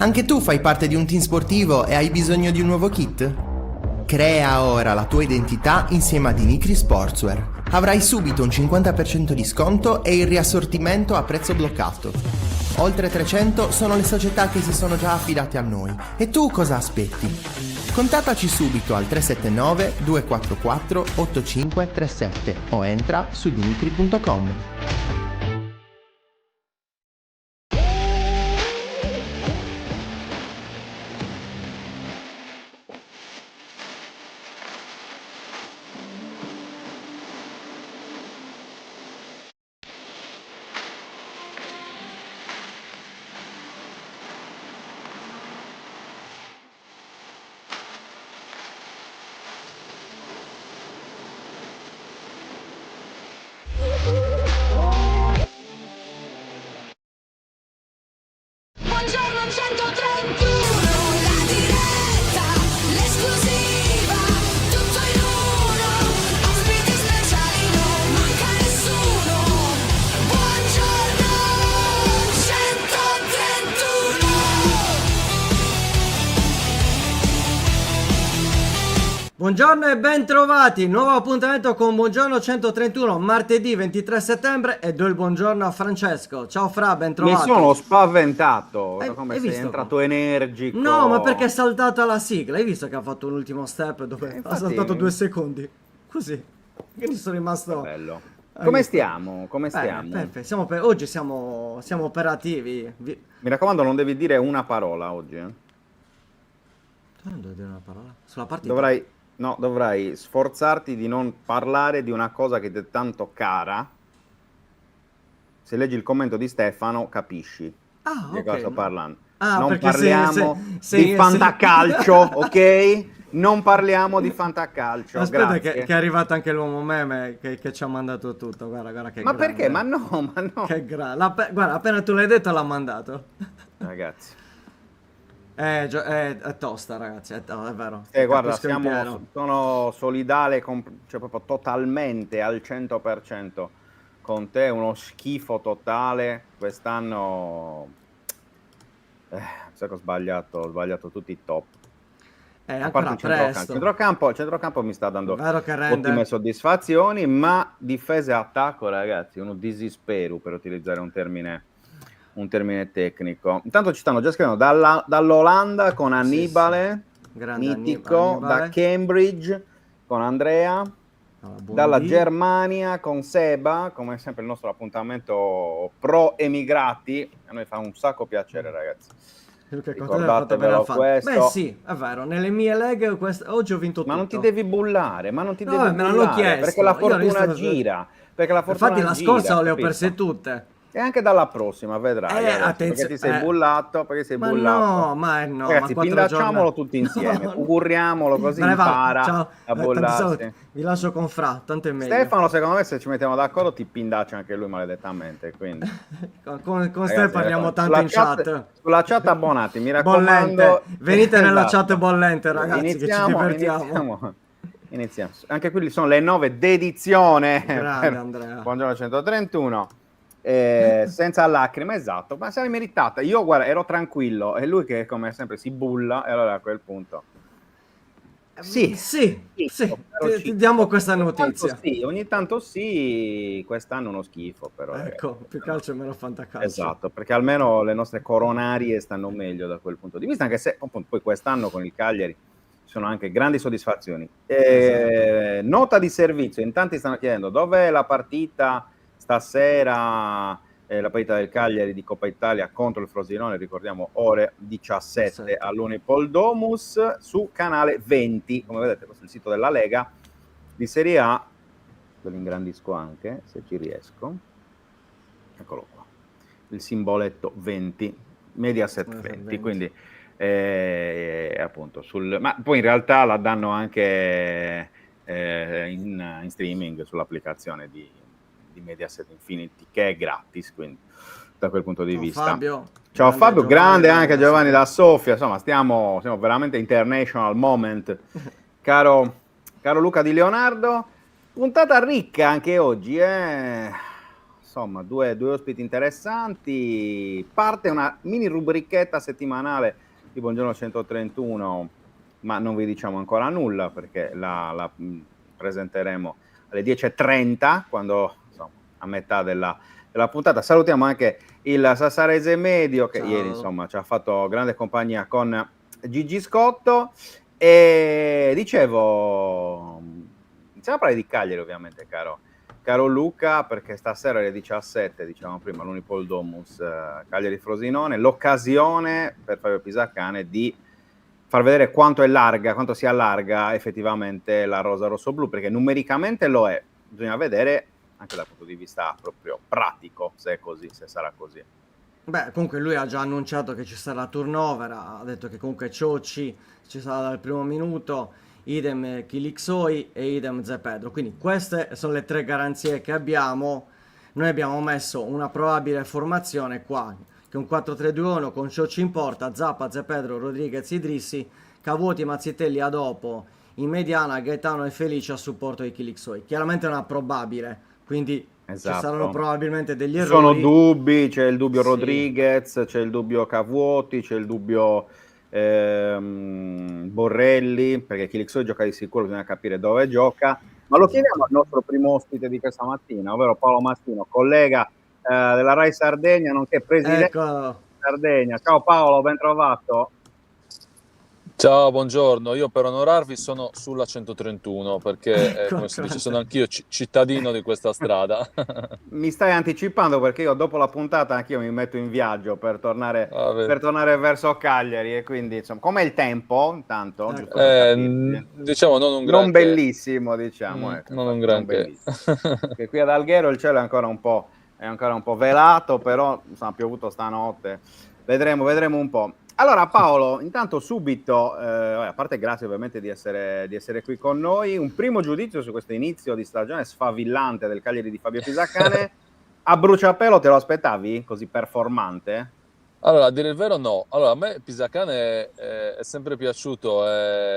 Anche tu fai parte di un team sportivo e hai bisogno di un nuovo kit? Crea ora la tua identità insieme a Dimitri Sportswear. Avrai subito un 50% di sconto e il riassortimento a prezzo bloccato. Oltre 300 sono le società che si sono già affidate a noi. E tu cosa aspetti? Contattaci subito al 379 244 8537 o entra su dimitri.com. Buongiorno 131, la diretta, l'esclusiva, tutto in uno, ospiti speciali, non manca nessuno. Buongiorno 131. Buongiorno e ben trovati, nuovo appuntamento con Buongiorno 131, martedì 23 settembre e do il buongiorno a Francesco. Ciao Fra, ben Mi trovato. sono spaventato, come hai sei visto? entrato energico. No, ma perché è saltata la sigla, hai visto che ha fatto un ultimo step dove ha infatti- saltato 2 secondi? Così, quindi sono rimasto... Bello. Hai Come visto? stiamo? Come Bene, stiamo? perfetto. Oggi siamo operativi. Mi raccomando, non devi dire una parola oggi. Tu non devo dire una parola? Sulla partita? Dovrai sforzarti di non parlare di una cosa che ti è tanto cara. Se leggi il commento di Stefano, capisci Ah, di ok. cosa sto parlando. Ah, Non perché parliamo se- di fantacalcio, ok? Non parliamo di fantacalcio. Aspetta grazie. che è arrivato anche l'uomo meme che ci ha mandato tutto. Guarda che Ma grande. perché? Ma no. Che guarda, appena tu l'hai detto l'ha mandato. Ragazzi. È tosta, ragazzi, è vero. Guarda, Capisco in pieno. sono solidale, cioè proprio totalmente al 100% con te, uno schifo totale. Quest'anno, sai che ho sbagliato tutti i top. A parte Ancora il presto. il centrocampo mi sta dando Vero che rende. ottime soddisfazioni, ma difesa e attacco, ragazzi, uno disispero, per utilizzare un termine tecnico. Intanto ci stanno già scrivendo dall'Olanda con Annibale, Grande mitico, Annibale. da Cambridge con Andrea, dalla Germania con Seba, come sempre il nostro appuntamento pro emigrati. A noi fa un sacco piacere, ragazzi. Ricordatevelo questo. Beh sì, è vero, nelle mie leghe oggi ho vinto tutto. Ma non ti devi bullare, me l'hanno chiesto. perché la Io ho fortuna visto- gira. Infatti la scorsa le ho capito? perse tutte. E anche dalla prossima, vedrai. adesso, attenzione, perché ti sei bullato, Ma bullato. no, ma Ragazzi, quattro pindacciamolo giorni- tutti insieme, No, no. auguriamolo così Me ne vado, impara ciao. a Tanti bullarsi. saluti. Vi lascio con Fra, tanto è meglio. Stefano, secondo me, se ci mettiamo d'accordo, ti pindaccia anche lui maledettamente. Quindi, Con ragazzi, Ste parliamo tanto sulla in chat. Sulla chat abbonati, mi raccomando. Bollente. Venite nella Esatto. chat bollente, ragazzi, che ci divertiamo. Iniziamo. Anche qui sono le 9 d'edizione. Grande Andrea. Buongiorno 131. Senza lacrime, esatto, ma se l'è meritata. Io, guarda, ero tranquillo e lui che come sempre si bulla, e allora a quel punto sì, ti diamo questa notizia. Ogni tanto sì, quest'anno uno schifo, però Ecco, più calcio e meno fantacalcio. esatto, perché almeno le nostre coronarie stanno meglio da quel punto di vista, anche se appunto, poi quest'anno con il Cagliari ci sono anche grandi soddisfazioni. Esatto. Nota di servizio, in tanti stanno chiedendo dov'è la partita stasera, la partita del Cagliari di Coppa Italia contro il Frosinone, ricordiamo ore 17 all'Unipol Domus su canale 20, come vedete questo è il sito della Lega di Serie A, ve lo ingrandisco anche se ci riesco, eccolo qua, il simboletto 20, Mediaset 20, quindi appunto ma poi in realtà la danno anche in streaming sull'applicazione di Mediaset Infinity, che è gratis, quindi da quel punto di vista. Fabio. Ciao Grande Fabio, grande Giovanni, anche Giovanni da Sofia, insomma siamo veramente international moment. Caro Luca Di Leonardo, puntata ricca anche oggi, insomma, due ospiti interessanti. Parte una mini rubrichetta settimanale di Buongiorno 131, ma non vi diciamo ancora nulla perché la presenteremo alle 10:30, quando insomma, a metà della puntata. Salutiamo anche il Sassarese Medio che Ciao. ieri insomma ci ha fatto grande compagnia con Gigi Scotto. E dicevo, iniziamo a parlare di Cagliari ovviamente, caro Luca, perché stasera alle 17, diciamo prima, l'Unipol Domus, Cagliari Frosinone, l'occasione per Fabio Pisacane di far vedere quanto si allarga effettivamente la rosa rossoblu, perché numericamente lo è, bisogna vedere anche dal punto di vista proprio pratico se sarà così. Beh, comunque lui ha già annunciato che ci sarà turnover, ha detto che comunque Ciocci ci sarà dal primo minuto, idem Kilixoi e idem Zepedro. Quindi queste sono le 3 garanzie che abbiamo. Noi abbiamo messo una probabile formazione qua, che è un 4-3-2-1 con Ciocci in porta, Zappa, Zepedro, Rodriguez, Idrissi, Cavuoti, Mazzitelli a dopo, in mediana Gaetano e Felice a supporto di Kilixoi. Chiaramente è una probabile, quindi Esatto. ci saranno probabilmente degli Ci sono errori. dubbi, c'è il dubbio Sì. Rodriguez, c'è il dubbio Cavuoti, c'è il dubbio Borrelli, perché Kilixoi gioca di sicuro, bisogna capire dove gioca. Ma lo chiediamo al nostro primo ospite di questa mattina, ovvero Paolo Mastino, collega della Rai Sardegna, nonché presidente Ecco, di Sardegna. Ciao Paolo, ben trovato. Ciao, buongiorno. Io per onorarvi sono sulla 131 perché, Ecco, come si dice, grande. sono anch'io cittadino di questa strada. Mi stai anticipando perché io dopo la puntata anch'io mi metto in viaggio per tornare, Ah, vedi. per tornare verso Cagliari, e quindi insomma, com'è il tempo intanto? Giusto per capirci. Diciamo non un Non granché. bellissimo, diciamo, ecco, Non un infatti, non granché. bellissimo. Perché qui ad Alghero il cielo è ancora un po' velato, però insomma, ha piovuto stanotte. Vedremo un po'. Allora Paolo, intanto subito, a parte grazie ovviamente di essere qui con noi, un primo giudizio su questo inizio di stagione sfavillante del Cagliari di Fabio Pisacane. A bruciapelo te lo aspettavi così performante? Allora, a dire il vero no. Allora, a me Pisacane è sempre piaciuto,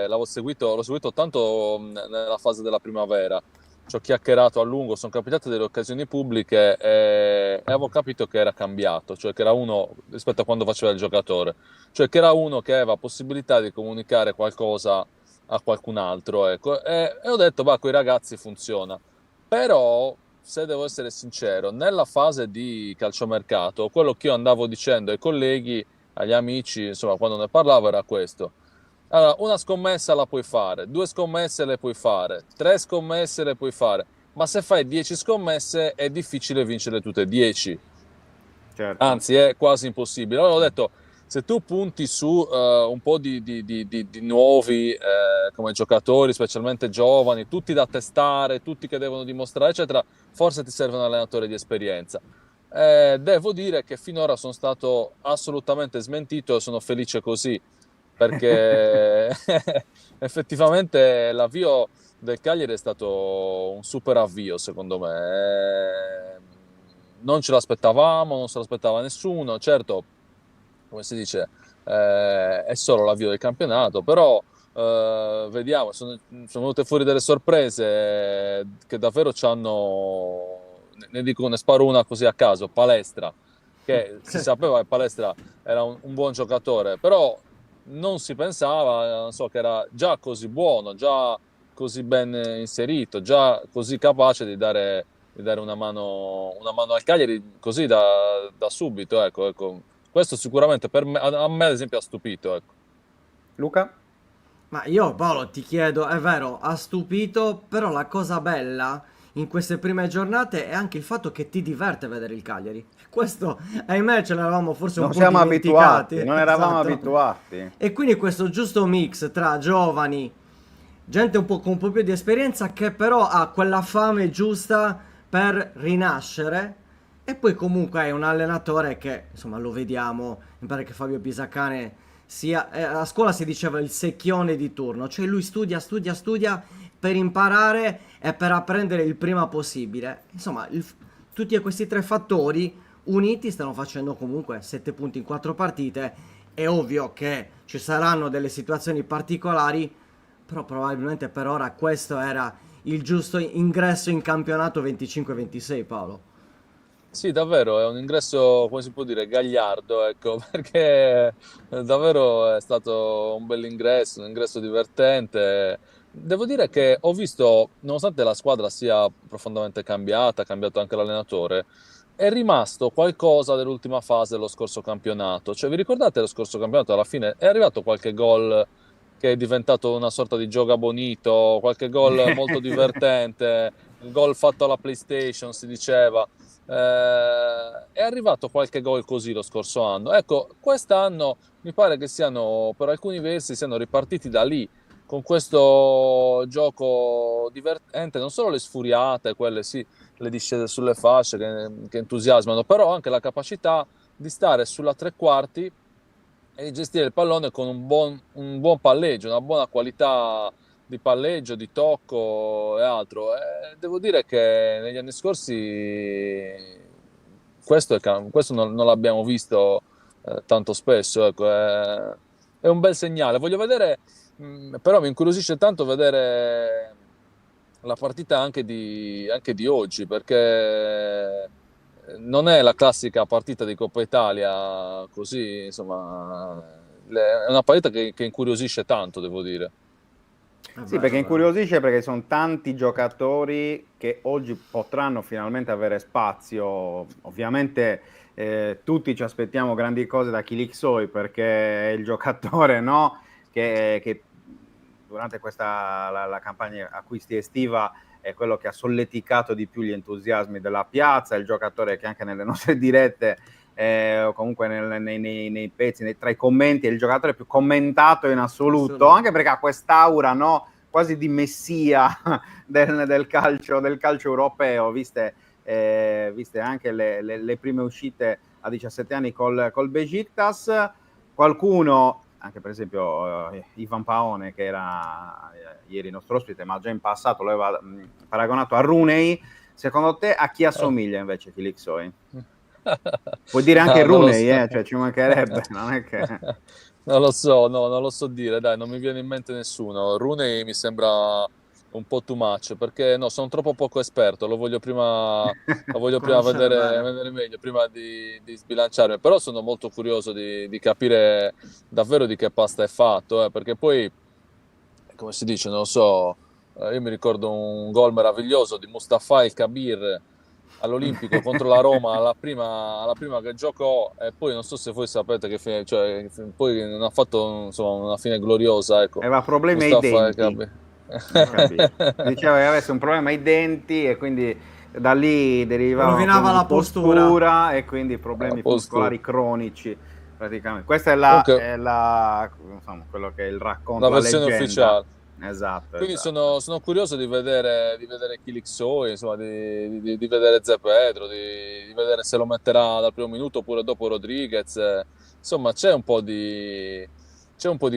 l'ho seguito tanto nella fase della primavera. Ci ho chiacchierato a lungo, sono capitate delle occasioni pubbliche e avevo capito che era cambiato, cioè che era uno rispetto a quando faceva il giocatore, cioè che era uno che aveva possibilità di comunicare qualcosa a qualcun altro, ecco. E ho detto, va, con i ragazzi funziona. Però, se devo essere sincero, nella fase di calciomercato, quello che io andavo dicendo ai colleghi, agli amici, insomma, quando ne parlavo era questo. Allora, una scommessa la puoi fare, 2 scommesse le puoi fare, 3 scommesse le puoi fare, ma se fai 10 scommesse è difficile vincere tutte e 10, Certo. anzi è quasi impossibile. Allora ho detto, se tu punti su un po' di nuovi come giocatori, specialmente giovani, tutti da testare, tutti che devono dimostrare, eccetera, forse ti serve un allenatore di esperienza. Devo dire che finora sono stato assolutamente smentito e sono felice così, perché effettivamente l'avvio del Cagliari è stato un super avvio, secondo me. Non ce l'aspettavamo, non se l'aspettava nessuno. Certo, come si dice, è solo l'avvio del campionato, però vediamo, sono venute fuori delle sorprese che davvero ci hanno, ne sparo una così a caso, Palestra, che si sapeva che Palestra era un buon giocatore, però non si pensava, non so, che era già così buono, già così ben inserito, già così capace di dare una mano al Cagliari così da subito, ecco. Questo sicuramente per me, a me ad esempio ha stupito, ecco. Luca? ma io Paolo ti chiedo, è vero, ha stupito, però la cosa bella in queste prime giornate è anche il fatto che ti diverte vedere il Cagliari. Questo, ahimè, ce l'avevamo forse un Non po' siamo dimenticati. abituati, non eravamo Esatto. abituati. E quindi questo giusto mix tra giovani, gente con un po' più di esperienza che però ha quella fame giusta per rinascere, e poi comunque è un allenatore che, insomma, lo vediamo, mi pare che Fabio Pisacane sia, a scuola si diceva il secchione di turno, cioè lui studia per imparare e per apprendere il prima possibile. Insomma, tutti questi 3 fattori uniti stanno facendo comunque 7 punti in 4 partite. È ovvio che ci saranno delle situazioni particolari, però probabilmente per ora questo era il giusto ingresso in campionato 25-26, Paolo. Sì, davvero, è un ingresso, come si può dire, gagliardo, ecco, perché davvero è stato un bell'ingresso, un ingresso divertente. Devo dire che ho visto, nonostante la squadra sia profondamente cambiata, ha cambiato anche l'allenatore, è rimasto qualcosa dell'ultima fase dello scorso campionato. Cioè, vi ricordate lo scorso campionato? Alla fine è arrivato qualche gol che è diventato una sorta di gioca bonito, qualche gol molto divertente, un gol fatto alla PlayStation, si diceva. È arrivato qualche gol così lo scorso anno. Ecco, quest'anno mi pare che siano, per alcuni versi, siano ripartiti da lì, con questo gioco divertente, non solo le sfuriate, quelle sì, le discese sulle fasce che entusiasmano, però anche la capacità di stare sulla tre quarti e di gestire il pallone con un buon palleggio, una buona qualità di palleggio, di tocco e altro. Devo dire che negli anni scorsi questo non l'abbiamo visto tanto spesso. Ecco, è un bel segnale. Voglio vedere, però mi incuriosisce tanto vedere la partita anche di oggi, perché non è la classica partita di Coppa Italia, così, insomma, è una partita che incuriosisce tanto, devo dire. Sì, perché incuriosisce perché sono tanti giocatori che oggi potranno finalmente avere spazio. Ovviamente tutti ci aspettiamo grandi cose da Kilixoi perché è il giocatore, no? che durante la campagna acquisti estiva è quello che ha solleticato di più gli entusiasmi della piazza, è il giocatore che anche nelle nostre dirette o comunque nei pezzi, tra i commenti, è il giocatore più commentato in assoluto, anche perché ha quest'aura, no, quasi di messia del calcio europeo, viste anche le prime uscite a 17 anni col Besiktas. Qualcuno, anche per esempio Ivan Paone, che era ieri nostro ospite, ma già in passato lo aveva paragonato a Rooney. Secondo te a chi assomiglia invece Kilixoi? Puoi dire anche Rooney, cioè ci mancherebbe, non è che... Non lo so, no, non lo so dire, dai, non mi viene in mente nessuno. Rooney mi sembra un po' too much, perché no, sono troppo poco esperto, lo voglio prima vedere meglio, prima di sbilanciarmi, però sono molto curioso di capire davvero di che pasta è fatto, perché poi, come si dice, non lo so, io mi ricordo un gol meraviglioso di Mustafa El Kabir all'Olimpico contro la Roma alla prima che giocò, e poi non so se voi sapete che fine, cioè, poi non ha fatto insomma una fine gloriosa, ecco. Aveva problemi ai denti. Diceva che avesse un problema ai denti e quindi da lì derivava rovinava la postura e quindi problemi muscolari cronici praticamente. Questa è insomma, quello che è il racconto, la versione ufficiale. Esatto. Quindi sono curioso di vedere Kilixoi, insomma, di vedere Zé Pedro, di vedere se lo metterà dal primo minuto oppure dopo Rodriguez. Insomma, c'è un po' di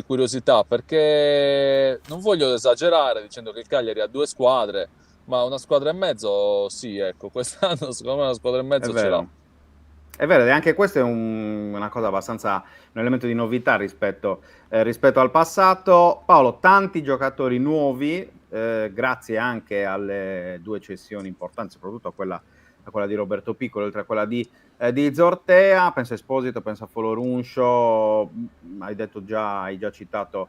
curiosità, perché non voglio esagerare dicendo che il Cagliari ha due squadre, ma una squadra e mezzo sì, ecco, quest'anno secondo me una squadra e mezzo ce l'ha. È vero, e anche questo è una cosa abbastanza, un elemento di novità rispetto al passato. Paolo, tanti giocatori nuovi, grazie anche alle due cessioni importanti, soprattutto a quella di Roberto Piccolo, oltre a quella di Zortea, penso a Esposito, penso a Folorunscio, hai già citato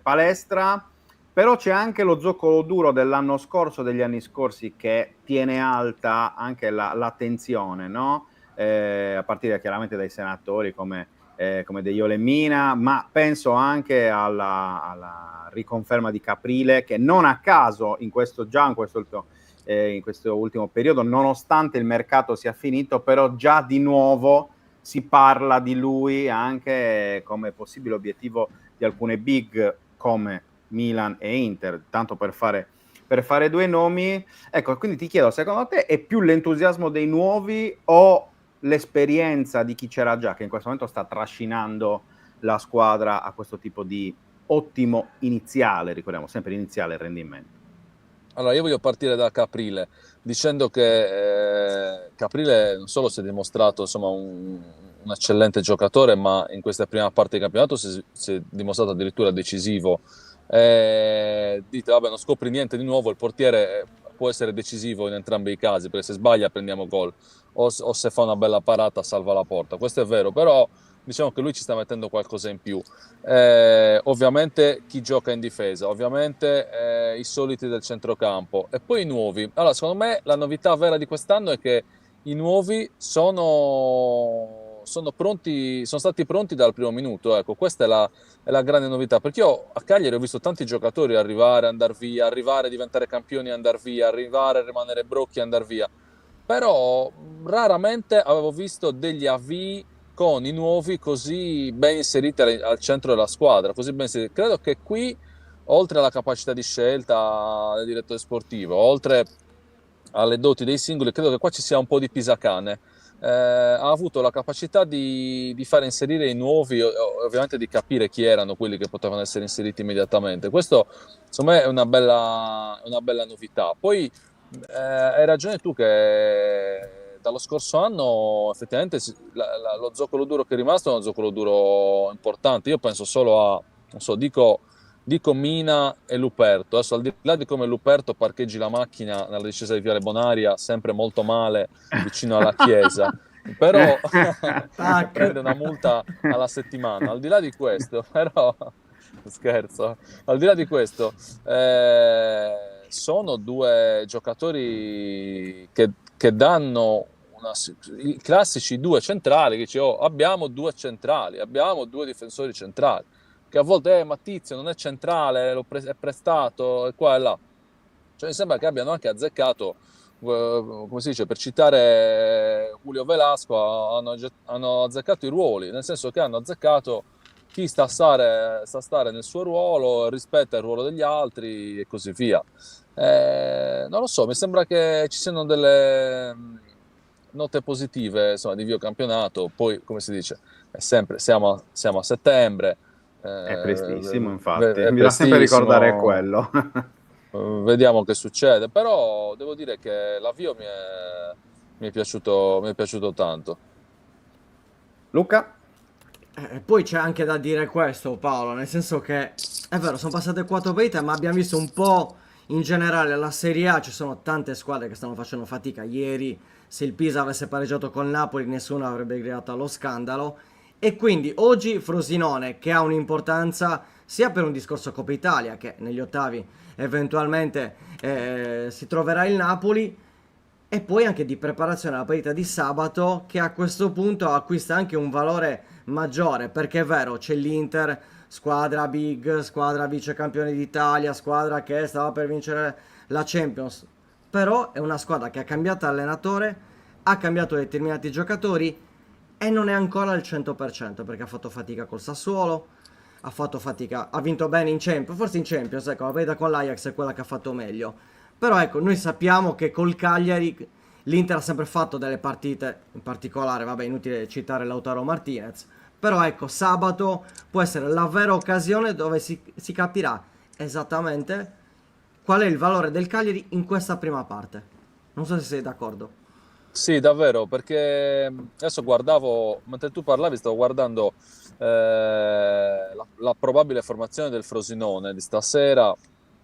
Palestra, però c'è anche lo zoccolo duro dell'anno scorso, degli anni scorsi, che tiene alta anche l'attenzione, no? A partire chiaramente dai senatori come De Jong, Mina, ma penso anche alla riconferma di Caprile, che non a caso in questo ultimo periodo, nonostante il mercato sia finito, però già di nuovo si parla di lui anche come possibile obiettivo di alcune big come Milan e Inter, tanto per fare due nomi. Ecco, quindi ti chiedo, secondo te è più l'entusiasmo dei nuovi o l'esperienza di chi c'era già, che in questo momento sta trascinando la squadra a questo tipo di ottimo iniziale, ricordiamo sempre iniziale rendimento? Allora, io voglio partire da Caprile, dicendo che Caprile non solo si è dimostrato insomma un eccellente giocatore, ma in questa prima parte di campionato si è dimostrato addirittura decisivo. Dite, vabbè, non scopri niente di nuovo, il portiere può essere decisivo in entrambi i casi, perché se sbaglia prendiamo gol, o se fa una bella parata salva la porta. Questo è vero, però diciamo che lui ci sta mettendo qualcosa in più. Ovviamente chi gioca in difesa, ovviamente i soliti del centrocampo e poi i nuovi. Allora, secondo me la novità vera di quest'anno è che i nuovi sono pronti, sono stati pronti dal primo minuto. Ecco, questa è la grande novità, perché io a Cagliari ho visto tanti giocatori arrivare, andare via, arrivare a diventare campioni e andare via, arrivare a rimanere brocchi e andare via. Però raramente avevo visto degli avvii con i nuovi così ben inseriti al centro della squadra, così ben inseriti. Credo che qui, oltre alla capacità di scelta del direttore sportivo, oltre alle doti dei singoli, credo che qua ci sia un po' di pisacane. Ha avuto la capacità di fare inserire i nuovi, ovviamente di capire chi erano quelli che potevano essere inseriti immediatamente. Questo, secondo me, è una bella novità. Poi hai ragione tu che dallo scorso anno effettivamente lo zoccolo duro che è rimasto è uno zoccolo duro importante. Io penso solo a, non so, dico Mina e Luperto. Adesso, al di là di come Luperto parcheggi la macchina nella discesa di Viale Bonaria, sempre molto male vicino alla chiesa, però prende una multa alla settimana. Al di là di questo, però, scherzo, al di là di questo, sono due giocatori che danno i classici due centrali, che dice, oh, abbiamo due centrali, abbiamo due difensori centrali, che a volte ma Tizio non è centrale, è prestato, e qua e là. Cioè, mi sembra che abbiano anche azzeccato, come si dice, per citare Julio Velasco, hanno azzeccato i ruoli, nel senso che hanno azzeccato chi sta a stare nel suo ruolo, rispetta il ruolo degli altri e così via. Non lo so, mi sembra che ci siano delle note positive, insomma, di via campionato. Poi, come si dice, è sempre, siamo a settembre. È prestissimo, infatti. È Bisogna sempre ricordare prestissimo. quello. Vediamo che succede, però devo dire che l'avvio mi è piaciuto tanto. Luca? Poi c'è anche da dire questo, Paolo, nel senso che è vero, sono passate 4 partite, ma abbiamo visto un po' in generale la Serie A, ci sono tante squadre che stanno facendo fatica. Ieri, se il Pisa avesse pareggiato col Napoli, nessuno avrebbe gridato allo scandalo. E quindi oggi Frosinone, che ha un'importanza sia per un discorso Coppa Italia, che negli ottavi eventualmente si troverà il Napoli, e poi anche di preparazione alla partita di sabato, che a questo punto acquista anche un valore maggiore, perché è vero, c'è l'Inter, squadra big, squadra vice campione d'Italia, squadra che stava per vincere la Champions, però è una squadra che ha cambiato allenatore, ha cambiato determinati giocatori e non è ancora al 100%, perché ha fatto fatica col Sassuolo, ha fatto fatica, ha vinto bene in Champions, forse in Champions, ecco, la partita con l'Ajax è quella che ha fatto meglio. Però ecco, noi sappiamo che col Cagliari l'Inter ha sempre fatto delle partite, in particolare, vabbè, inutile citare Lautaro Martinez, però ecco, sabato può essere la vera occasione dove si capirà esattamente qual è il valore del Cagliari in questa prima parte. Non so se sei d'accordo. Sì, davvero, perché adesso guardavo, mentre tu parlavi, stavo guardando la probabile formazione del Frosinone di stasera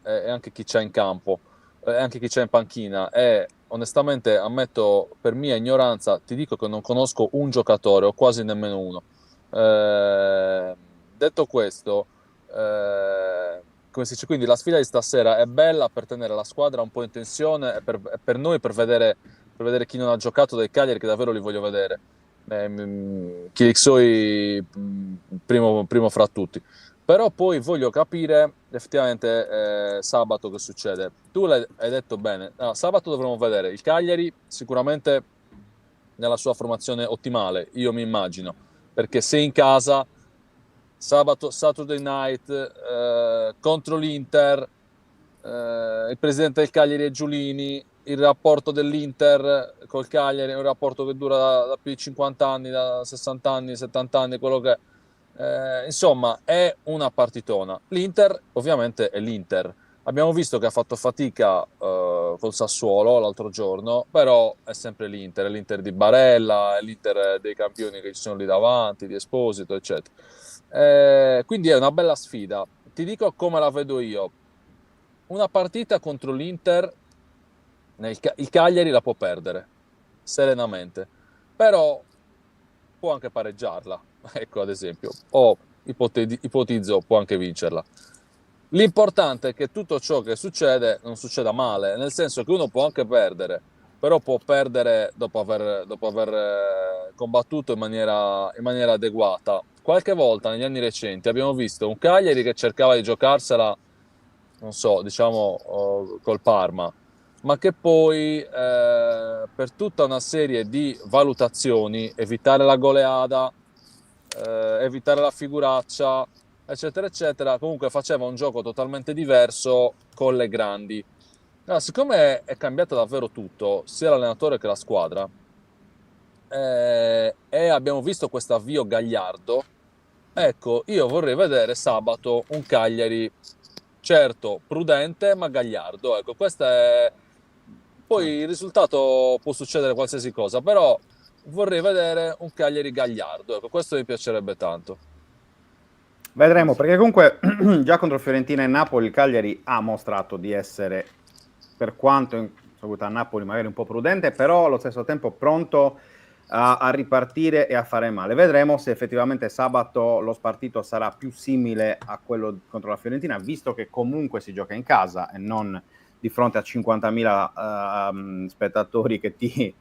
e anche chi c'è in campo, e anche chi c'è in panchina, e onestamente ammetto, per mia ignoranza, ti dico che non conosco un giocatore o quasi nemmeno uno. Detto questo, come si dice, quindi la sfida di stasera è bella per tenere la squadra un po' in tensione e per noi per vedere chi non ha giocato dai Cagliari, che davvero li voglio vedere. Chirixoi primo fra tutti. Però poi voglio capire effettivamente sabato che succede. Tu hai detto bene, sabato dovremo vedere il Cagliari sicuramente nella sua formazione ottimale, io mi immagino, perché se in casa Saturday Night contro l'Inter, il presidente del Cagliari è Giulini, il rapporto dell'Inter col Cagliari è un rapporto che dura da più di 50 anni, da 60 anni, 70 anni, quello che è. Insomma, è una partitona. L'Inter ovviamente è l'Inter. Abbiamo visto che ha fatto fatica col Sassuolo l'altro giorno, però è sempre l'Inter, è l'Inter di Barella, è l'Inter dei campioni che ci sono lì davanti, di Esposito, eccetera. Quindi è una bella sfida. Ti dico come la vedo io. Una partita contro l'Inter il Cagliari la può perdere serenamente, però può anche pareggiarla, ecco, ad esempio, o ipotizzo può anche vincerla. L'importante è che tutto ciò che succede non succeda male, nel senso che uno può anche perdere, però può perdere dopo aver combattuto in maniera adeguata. Qualche volta negli anni recenti abbiamo visto un Cagliari che cercava di giocarsela, non so, diciamo col Parma, ma che poi per tutta una serie di valutazioni, evitare la goleada, evitare la figuraccia, eccetera, eccetera, comunque faceva un gioco totalmente diverso con le grandi. Allora, siccome è cambiato davvero tutto, sia l'allenatore che la squadra, e abbiamo visto questo avvio gagliardo, ecco, io vorrei vedere sabato un Cagliari, certo, prudente, ma gagliardo. Ecco, questo è... Poi il risultato può succedere qualsiasi cosa, però vorrei vedere un Cagliari gagliardo. Ecco, questo mi piacerebbe tanto. Vedremo, perché comunque già contro Fiorentina e Napoli il Cagliari ha mostrato di essere, per quanto a Napoli magari un po' prudente, però allo stesso tempo pronto a ripartire e a fare male. Vedremo se effettivamente sabato lo spartito sarà più simile a quello contro la Fiorentina, visto che comunque si gioca in casa e non di fronte a 50.000 spettatori che ti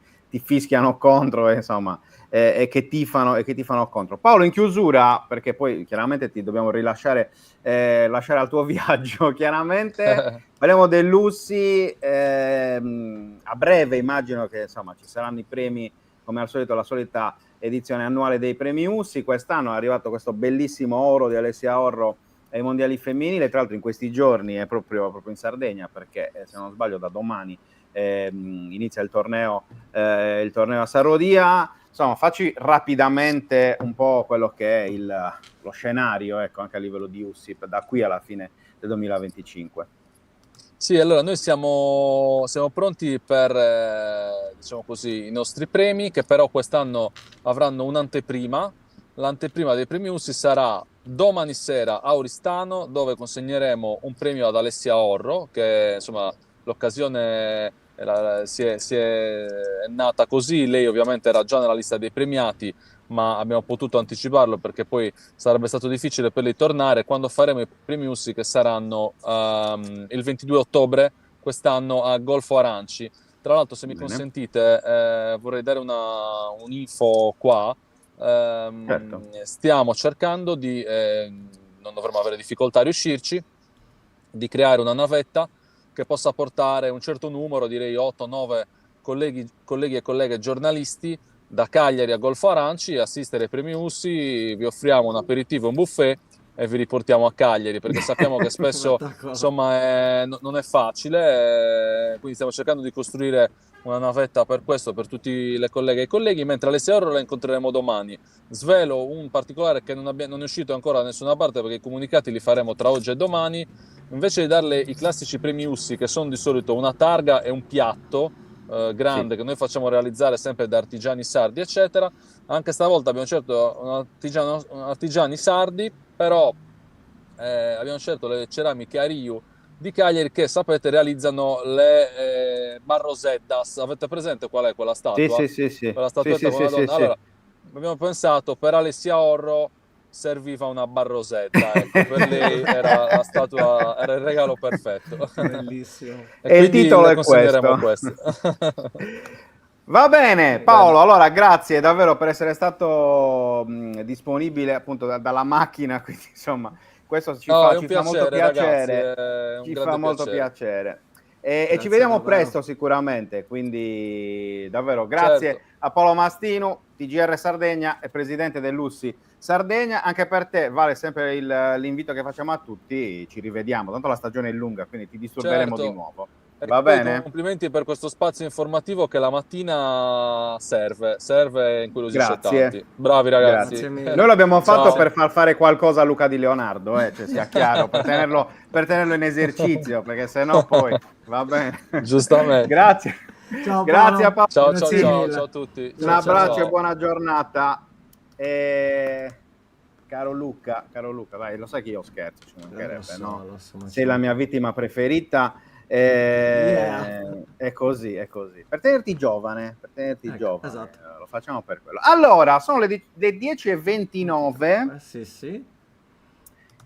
fischiano contro, insomma, e che tifano contro. Paolo, in chiusura, perché poi chiaramente ti dobbiamo rilasciare lasciare al tuo viaggio, chiaramente parliamo del Lussi, a breve immagino che insomma ci saranno i premi, come al solito la solita edizione annuale dei premi Ussi. Quest'anno è arrivato questo bellissimo oro di Alessia Orro ai mondiali femminili, tra l'altro in questi giorni è proprio in Sardegna, perché se non sbaglio da domani inizia il torneo a Sarodia. Insomma, facci rapidamente un po' quello che è lo scenario, ecco, anche a livello di Ussi da qui alla fine del 2025. Sì, allora noi siamo pronti per, diciamo così, i nostri premi, che però quest'anno avranno un'anteprima. L'anteprima dei premi Ussi sarà domani sera a Oristano, dove consegneremo un premio ad Alessia Orro, che insomma l'occasione è nata così. Lei ovviamente era già nella lista dei premiati, ma abbiamo potuto anticiparlo perché poi sarebbe stato difficile per lei tornare quando faremo i premi Ussi, che saranno il 22 ottobre quest'anno a Golfo Aranci. Tra l'altro, se mi consentite, vorrei dare un'info qua. Certo. Stiamo cercando di, non dovremmo avere difficoltà a riuscirci, di creare una navetta che possa portare un certo numero, direi 8-9 colleghi e colleghe giornalisti da Cagliari a Golfo Aranci, assistere ai premi Ussi. Vi offriamo un aperitivo e un buffet e vi riportiamo a Cagliari, perché sappiamo che spesso insomma non è facile, quindi stiamo cercando di costruire una navetta per questo, per tutti le colleghe e i colleghi, mentre Alessia Orro la incontreremo domani. Svelo un particolare che non è uscito ancora da nessuna parte, perché i comunicati li faremo tra oggi e domani. Invece di darle i classici premi Ussi, che sono di solito una targa e un piatto grande, sì, che noi facciamo realizzare sempre da artigiani sardi, eccetera, anche stavolta abbiamo scelto artigiani sardi, però abbiamo scelto le ceramiche Ariu di Cagliari, che sapete realizzano le Barrosettas. Avete presente qual è quella statua? Sì. Quella statuetta con la donna. Allora, abbiamo pensato, per Alessia Orro serviva una Barrosetta, ecco, per lei era la statua, era il regalo perfetto. Bellissimo. E il titolo è questo. Va bene, Paolo, allora grazie davvero per essere stato disponibile appunto dalla macchina, quindi insomma questo ci fa molto piacere, ragazzi, ci fa molto piacere. E ci vediamo davvero presto sicuramente, quindi davvero grazie, certo, a Paolo Mastino, TGR Sardegna e presidente dell'Ussi Sardegna. Anche per te vale sempre l'invito che facciamo a tutti, ci rivediamo, tanto la stagione è lunga, quindi ti disturberemo, certo, di nuovo. Va bene? Complimenti per questo spazio informativo che la mattina serve e incuriosisce tanti. Bravi ragazzi. Noi l'abbiamo fatto per far fare qualcosa a Luca Di Leonardo, cioè sia chiaro, per tenerlo in esercizio, perché sennò poi va bene. Giustamente. Grazie. Ciao, grazie a Paolo. Ciao a tutti. Un abbraccio e buona giornata. Caro Luca, vai, lo sai che io scherzo, ci mancherebbe, no? Sei la mia vittima preferita. È così, è così. Per tenerti giovane, Ecco, esatto. lo facciamo per quello. Allora, sono le 10:29. Sì, sì.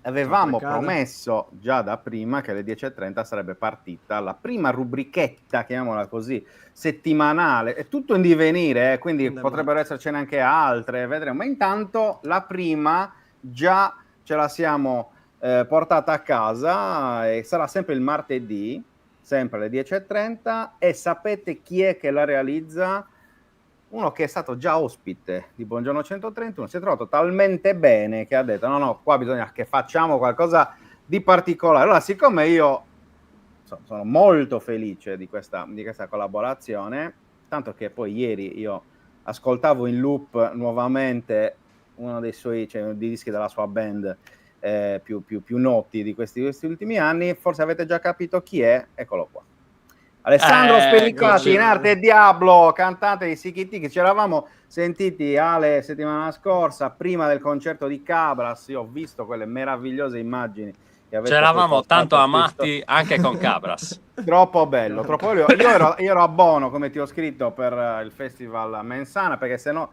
Avevamo Attaccare. promesso già da prima che alle 10:30 sarebbe partita la prima rubrichetta, chiamiamola così, settimanale. È tutto in divenire, quindi Andiamo. potrebbero essercene anche altre, vedremo. Ma intanto la prima già ce la siamo portata a casa e sarà sempre il martedì, sempre alle 10:30. E sapete chi è che la realizza? Uno che è stato già ospite di Buongiorno 131, si è trovato talmente bene che ha detto no, qua bisogna che facciamo qualcosa di particolare. Allora, siccome io sono molto felice di questa collaborazione, tanto che poi ieri io ascoltavo in loop nuovamente uno dei suoi, cioè dei dischi della sua band più noti di questi ultimi anni, forse avete già capito chi è, eccolo qua. Alessandro Spericcati, in arte Diablo, cantante di Sikitiki. Ci eravamo sentiti Ale settimana scorsa, prima del concerto di Cabras. Io ho visto quelle meravigliose immagini che avete C'eravamo postato tanto su amati anche con Cabras. Troppo bello, troppo bello. Io ero a Bono, come ti ho scritto, per il festival Mensana, perché sennò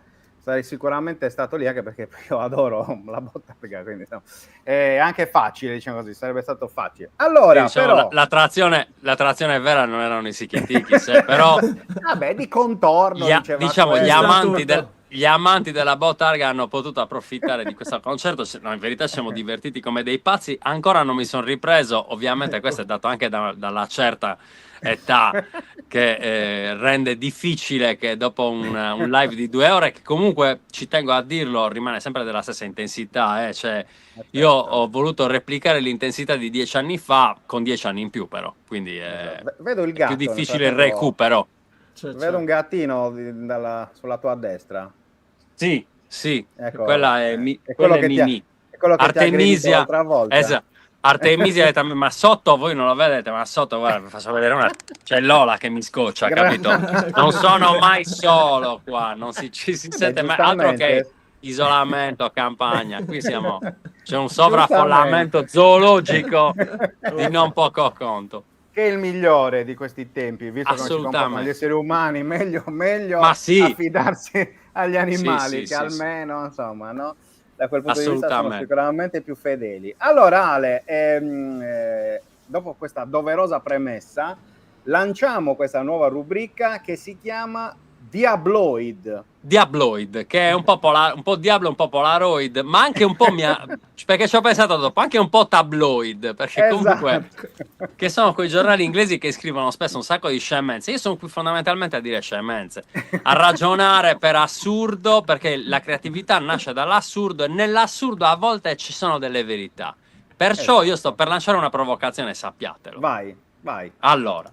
sarei sicuramente stato lì, anche perché io adoro la botta frega, quindi no. È anche facile, diciamo così, sarebbe stato facile. Allora, Diciamo, però... l'attrazione vera non erano i Sikitikis, però Vabbè, di contorno, diciamo questo. gli amanti della botarga hanno potuto approfittare di questo concerto. No, in verità siamo divertiti come dei pazzi. Ancora non mi sono ripreso, ovviamente questo è dato anche dalla certa età che rende difficile che dopo un live di 2 ore, che comunque ci tengo a dirlo rimane sempre della stessa intensità, cioè io ho voluto replicare l'intensità di 10 anni fa con 10 anni in più, però quindi Vedo il è gatto, più nel difficile il frattempo. recupero. Vedo un gattino sulla tua destra. Sì, Ecco, quella è, è quella quello è che ti ha, Mimì. è quello che ti ha aggredito Artemisia, l'altra volta. esatto. Artemisia ha detto, ma sotto voi non lo vedete, ma sotto guarda, vi faccio vedere c'è Lola che mi scoccia, capito? Non sono mai solo qua, non ci si sente mai, altro che isolamento, campagna. Qui c'è un sovraffollamento zoologico di non poco conto. Che è il migliore di questi tempi, visto come si comportano gli esseri umani, meglio Ma sì. affidarsi agli animali, Sì, almeno, insomma, no? Da quel punto di vista sono Assolutamente. sicuramente più fedeli. Allora, Ale, dopo questa doverosa premessa, lanciamo questa nuova rubrica che si chiama Diabloid. Diabloid, che è un po' Diablo, un po' Polaroid, ma anche un po' perché ci ho pensato dopo, anche un po' tabloid, perché comunque che sono quei giornali inglesi che scrivono spesso un sacco di scemenze. Io sono qui fondamentalmente a dire scemenze, a ragionare per assurdo, perché la creatività nasce dall'assurdo e nell'assurdo a volte ci sono delle verità. Perciò io sto per lanciare una provocazione, sappiatelo. Vai. Allora,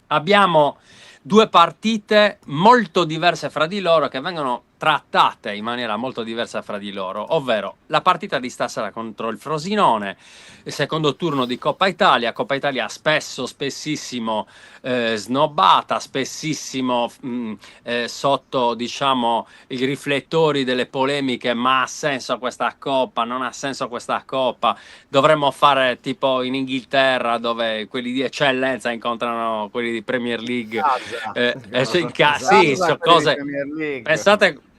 abbiamo 2 partite molto diverse fra di loro che vengono trattate in maniera molto diversa fra di loro, ovvero la partita di stasera contro il Frosinone, il secondo turno di Coppa Italia spessissimo snobbata, spessissimo sotto, diciamo, i riflettori delle polemiche, ma ha senso questa Coppa, non ha senso questa Coppa, dovremmo fare tipo in Inghilterra dove quelli di eccellenza incontrano quelli di Premier League. Sì, sono cose.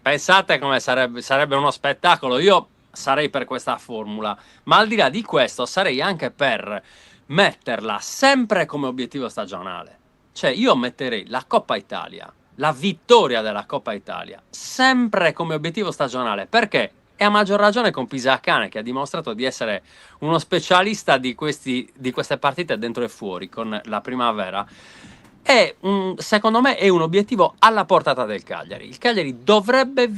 Pensate come sarebbe uno spettacolo. Io sarei per questa formula, ma al di là di questo sarei anche per metterla sempre come obiettivo stagionale. Cioè io metterei la Coppa Italia, la vittoria della Coppa Italia, sempre come obiettivo stagionale, perché e a maggior ragione con Pisacane, che ha dimostrato di essere uno specialista di queste partite dentro e fuori con la Primavera. Secondo me è un obiettivo alla portata del Cagliari. Il Cagliari dovrebbe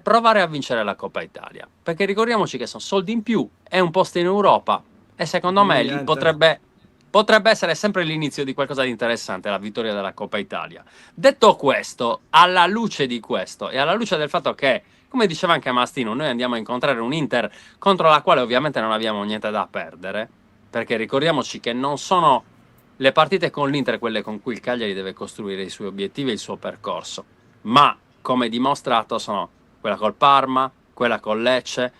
provare a vincere la Coppa Italia, perché ricordiamoci che sono soldi in più, è un posto in Europa e secondo me lì potrebbe essere sempre l'inizio di qualcosa di interessante, la vittoria della Coppa Italia. Detto questo, alla luce di questo e alla luce del fatto che, come diceva anche Mastino, noi andiamo a incontrare un Inter contro la quale ovviamente non abbiamo niente da perdere, perché ricordiamoci che non sono le partite con l'Inter quelle con cui il Cagliari deve costruire i suoi obiettivi e il suo percorso, ma come dimostrato sono quella col Parma, quella con Lecce.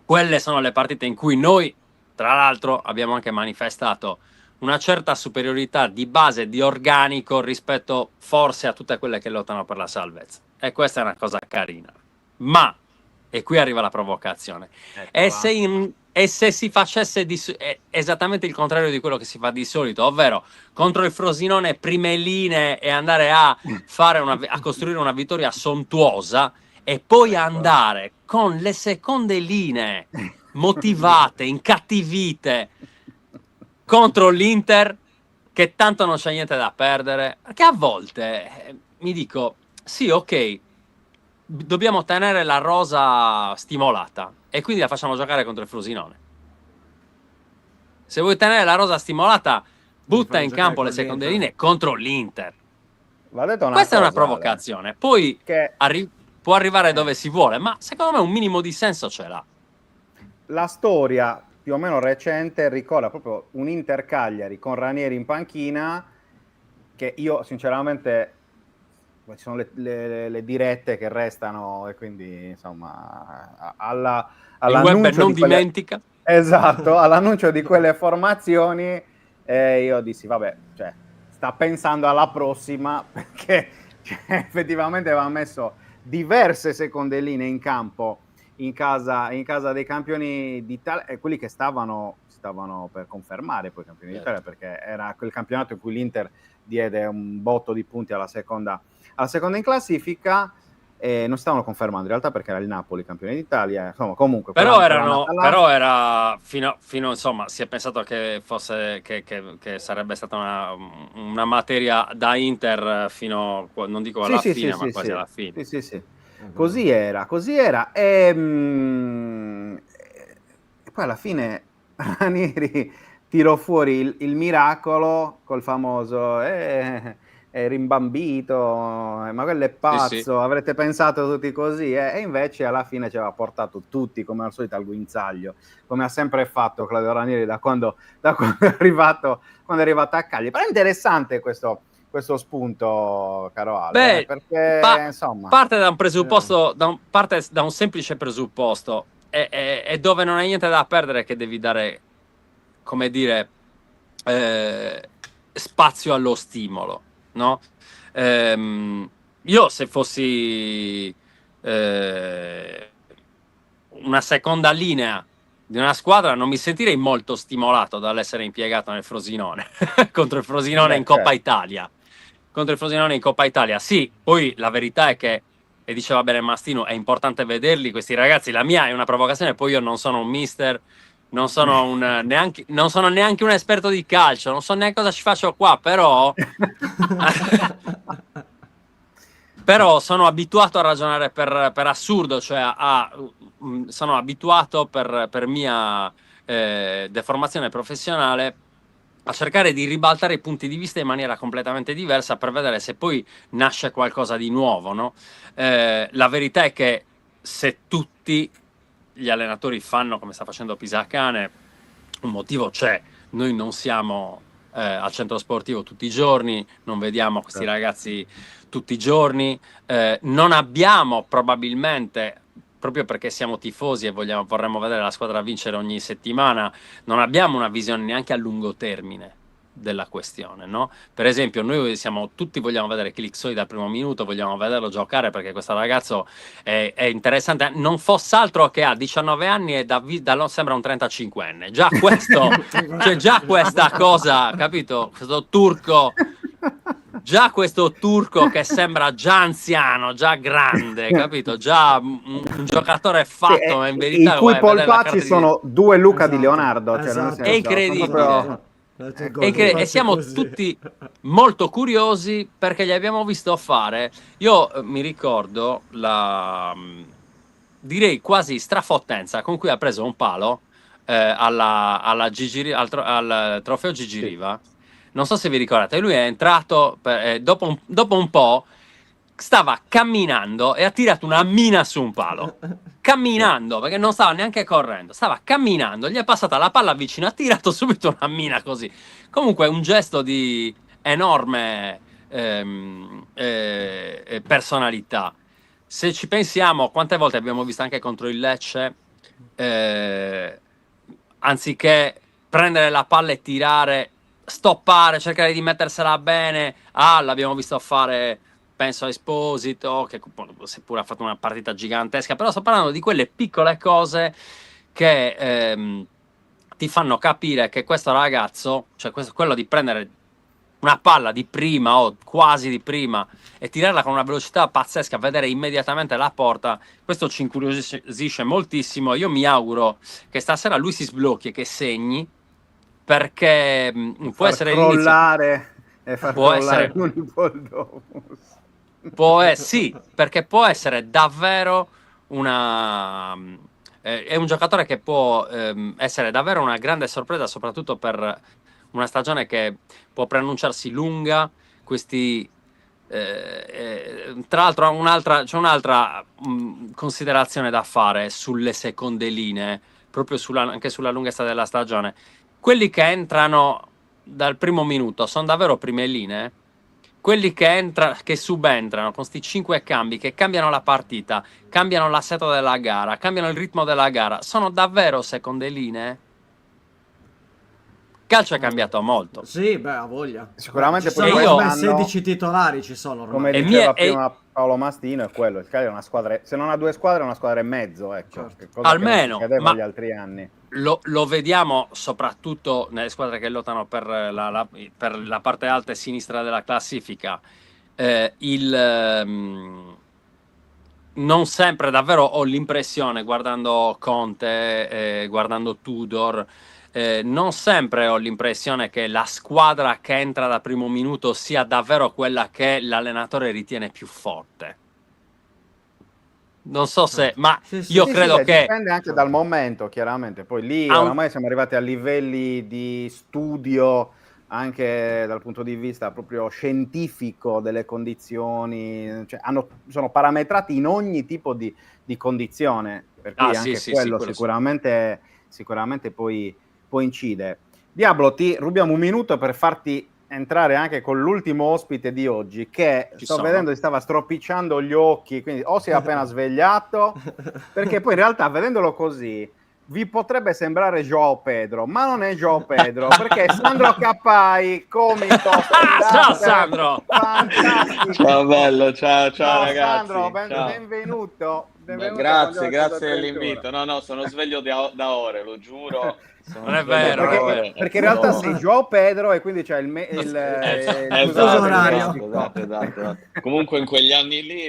Quelle sono le partite in cui noi, tra l'altro, abbiamo anche manifestato una certa superiorità di base, di organico rispetto forse a tutte quelle che lottano per la salvezza. E questa è una cosa carina. Ma, e qui arriva la provocazione, e se si facesse esattamente il contrario di quello che si fa di solito, ovvero contro il Frosinone prime linee e andare a costruire una vittoria sontuosa e poi andare con le seconde linee motivate, incattivite contro l'Inter, che tanto non c'è niente da perdere, perché a volte mi dico, sì, ok, dobbiamo tenere la rosa stimolata e quindi la facciamo giocare contro il Frosinone. Se vuoi tenere la rosa stimolata, butta fai in giocare campo le con seconde l'Inter. linee contro l'Inter. Va detto una Questa è una cosa, provocazione. Poi che può arrivare dove si vuole, ma secondo me un minimo di senso ce l'ha. la storia più o meno recente ricorda proprio un Inter Cagliari con Ranieri in panchina, che io sinceramente, ci sono le dirette che restano e quindi insomma Il all'annuncio web non di quelle, dimentica. esatto, all'annuncio di quelle formazioni io dissi vabbè, cioè, sta pensando alla prossima, perché effettivamente aveva messo diverse seconde linee in campo in casa dei campioni d'Italia, e quelli che stavano per confermare poi i campioni d'Italia, perché era quel campionato in cui l'Inter diede un botto di punti alla seconda in classifica, e non stavano confermando in realtà perché era il Napoli campione d'Italia, insomma, comunque Però quell'annata fino insomma, si è pensato che fosse che sarebbe stata una materia da Inter fino, non dico alla fine, ma quasi alla fine. Sì. Così era. E poi alla fine Ranieri tirò fuori il miracolo col famoso è rimbambito, ma quello è pazzo, Sì. avrete pensato tutti così, e invece alla fine ci aveva portato tutti come al solito al guinzaglio, come ha sempre fatto Claudio Ranieri da quando è arrivato a Cagliari. Però è interessante questo spunto, caro Ale, perché insomma parte da un presupposto, parte da un semplice presupposto, e dove non hai niente da perdere che devi dare, come dire, spazio allo stimolo, no? Io se fossi una seconda linea di una squadra non mi sentirei molto stimolato dall'essere impiegato nel Frosinone contro il Frosinone in Coppa Italia. Contro il Frosinone in Coppa Italia, sì, poi la verità è che, e diceva bene Mastino, è importante vederli questi ragazzi. La mia è una provocazione, poi io non sono un mister, non sono neanche un esperto di calcio, non so neanche cosa ci faccio qua, però però sono abituato a ragionare per assurdo, cioè sono abituato per mia deformazione professionale a cercare di ribaltare i punti di vista in maniera completamente diversa per vedere se poi nasce qualcosa di nuovo, no? La verità è che se tutti gli allenatori fanno come sta facendo Pisacane, un motivo c'è. Noi non siamo al centro sportivo tutti i giorni, non vediamo questi ragazzi tutti i giorni, non abbiamo probabilmente, proprio perché siamo tifosi e vorremmo vedere la squadra vincere ogni settimana, non abbiamo una visione neanche a lungo termine della questione, no? Per esempio, noi tutti vogliamo vedere Clixoy dal primo minuto, vogliamo vederlo giocare perché questo ragazzo è interessante, non fosse altro che ha 19 anni e sembra un 35enne. Già questo, cioè già questa cosa, capito? Già questo turco che sembra già anziano, già grande, capito? Già un giocatore fatto, ma in verità i cui polpacci sono due Luca di Leonardo, cioè, nel senso, è incredibile. proprio... E siamo tutti molto curiosi perché gli abbiamo visto fare. Io mi ricordo direi quasi strafottenza con cui ha preso un palo al trofeo Gigi Riva. Non so se vi ricordate, lui è entrato dopo un po', stava camminando e ha tirato una mina su un palo. Camminando, perché non stava neanche correndo, stava camminando, gli è passata la palla vicino, ha tirato subito una mina così. Comunque un gesto di enorme personalità. Se ci pensiamo, quante volte abbiamo visto anche contro il Lecce, anziché prendere la palla e tirare, stoppare, cercare di mettersela bene. L'abbiamo visto fare, penso a Esposito, che seppure ha fatto una partita gigantesca, però sto parlando di quelle piccole cose che ti fanno capire che questo ragazzo, cioè quello di prendere una palla di prima o quasi di prima e tirarla con una velocità pazzesca, vedere immediatamente la porta, questo ci incuriosisce moltissimo. Io mi auguro che stasera lui si sblocchi e che segni, perché può essere l'inizio. Crollare e far Può crollare essere- l'Unipol Sì, perché può essere davvero una... è un giocatore che può essere davvero una grande sorpresa, soprattutto per una stagione che può preannunciarsi lunga. Questi, tra l'altro, c'è un'altra considerazione da fare sulle seconde linee, proprio anche sulla lunghezza della stagione. Quelli che entrano dal primo minuto sono davvero prime linee. Quelli che subentrano con questi 5 cambi, che cambiano la partita, cambiano l'assetto della gara, cambiano il ritmo della gara, sono davvero seconde linee? Il calcio è cambiato molto. Sì, beh, ha voglia. Sicuramente Ci poi sono io- ormai quest'anno, 16 titolari, ci sono ormai. come E diceva mie- e- prima Paolo Mastino, è quello, il Cagliari è una squadra, se non ha 2 squadre è una squadra e mezzo, ecco, Certo. che cosa Almeno, che non succedeva ma- negli altri anni. Lo vediamo soprattutto nelle squadre che lottano per la parte alta e sinistra della classifica. Non sempre davvero ho l'impressione, guardando Conte, guardando Tudor, non sempre ho l'impressione che la squadra che entra da primo minuto sia davvero quella che l'allenatore ritiene più forte. Non so se, ma Sì, sì, io sì, credo beh, che dipende anche dal momento, chiaramente. Poi lì Ha un- oramai siamo arrivati a livelli di studio anche dal punto di vista proprio scientifico delle condizioni, cioè sono parametrati in ogni tipo di condizione, per cui sì, anche sì, quello quello sì. sicuramente poi incide. Diablo, ti rubiamo un minuto per farti entrare anche con l'ultimo ospite di oggi, che Ci sto sono. vedendo stava stropicciando gli occhi, quindi o si è appena svegliato, perché poi in realtà vedendolo così vi potrebbe sembrare Joao Pedro, ma non è Joao Pedro, perché è Sandro Cappai, comico. Ciao, Sandro! Fantastico! Ciao bello, ciao Ciao ragazzi. Sandro, Ciao. benvenuto. Benvenuto Grazie, con grazie Giocatori dell'invito. No, sono sveglio da ore, lo giuro. Sono Non è sveglio vero, da non è ore. vero. perché in realtà sei Joao Pedro e quindi c'è il Fuso orario. Esatto. Comunque in quegli anni lì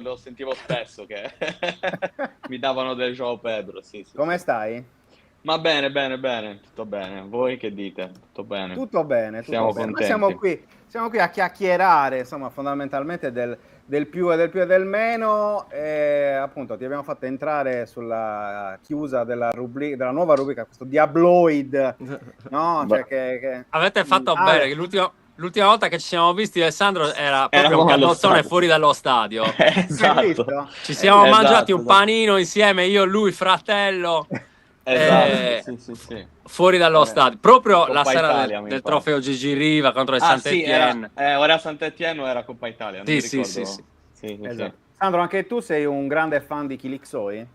lo sentivo spesso che mi davano del Joao Pedro, sì. Come stai? Ma bene, tutto bene. Voi che dite? Tutto bene? Tutto bene, tutto Siamo bene. Ma contenti. siamo qui a chiacchierare, insomma, fondamentalmente del più e del meno. E appunto ti abbiamo fatto entrare sulla chiusa della nuova rubrica, questo Diabloid, no? Cioè che Avete fatto bene, che l'ultima volta che ci siamo visti, Alessandro, era proprio Eravamo un allo cadozzone stadio. fuori dallo stadio. Hai Esatto. visto? Ci siamo Esatto, mangiati un esatto. panino insieme, io, lui, fratello, Esatto, sì. fuori dallo stadio. Proprio Coppa la sera Italia, mi del pare. trofeo Gigi Riva contro il Sì, Saint-Étienne. ora Saint-Étienne o era Coppa Italia, non mi Sì, ricordo. sì. Sì. Esatto. Sandro, anche tu sei un grande fan di Kilixoi?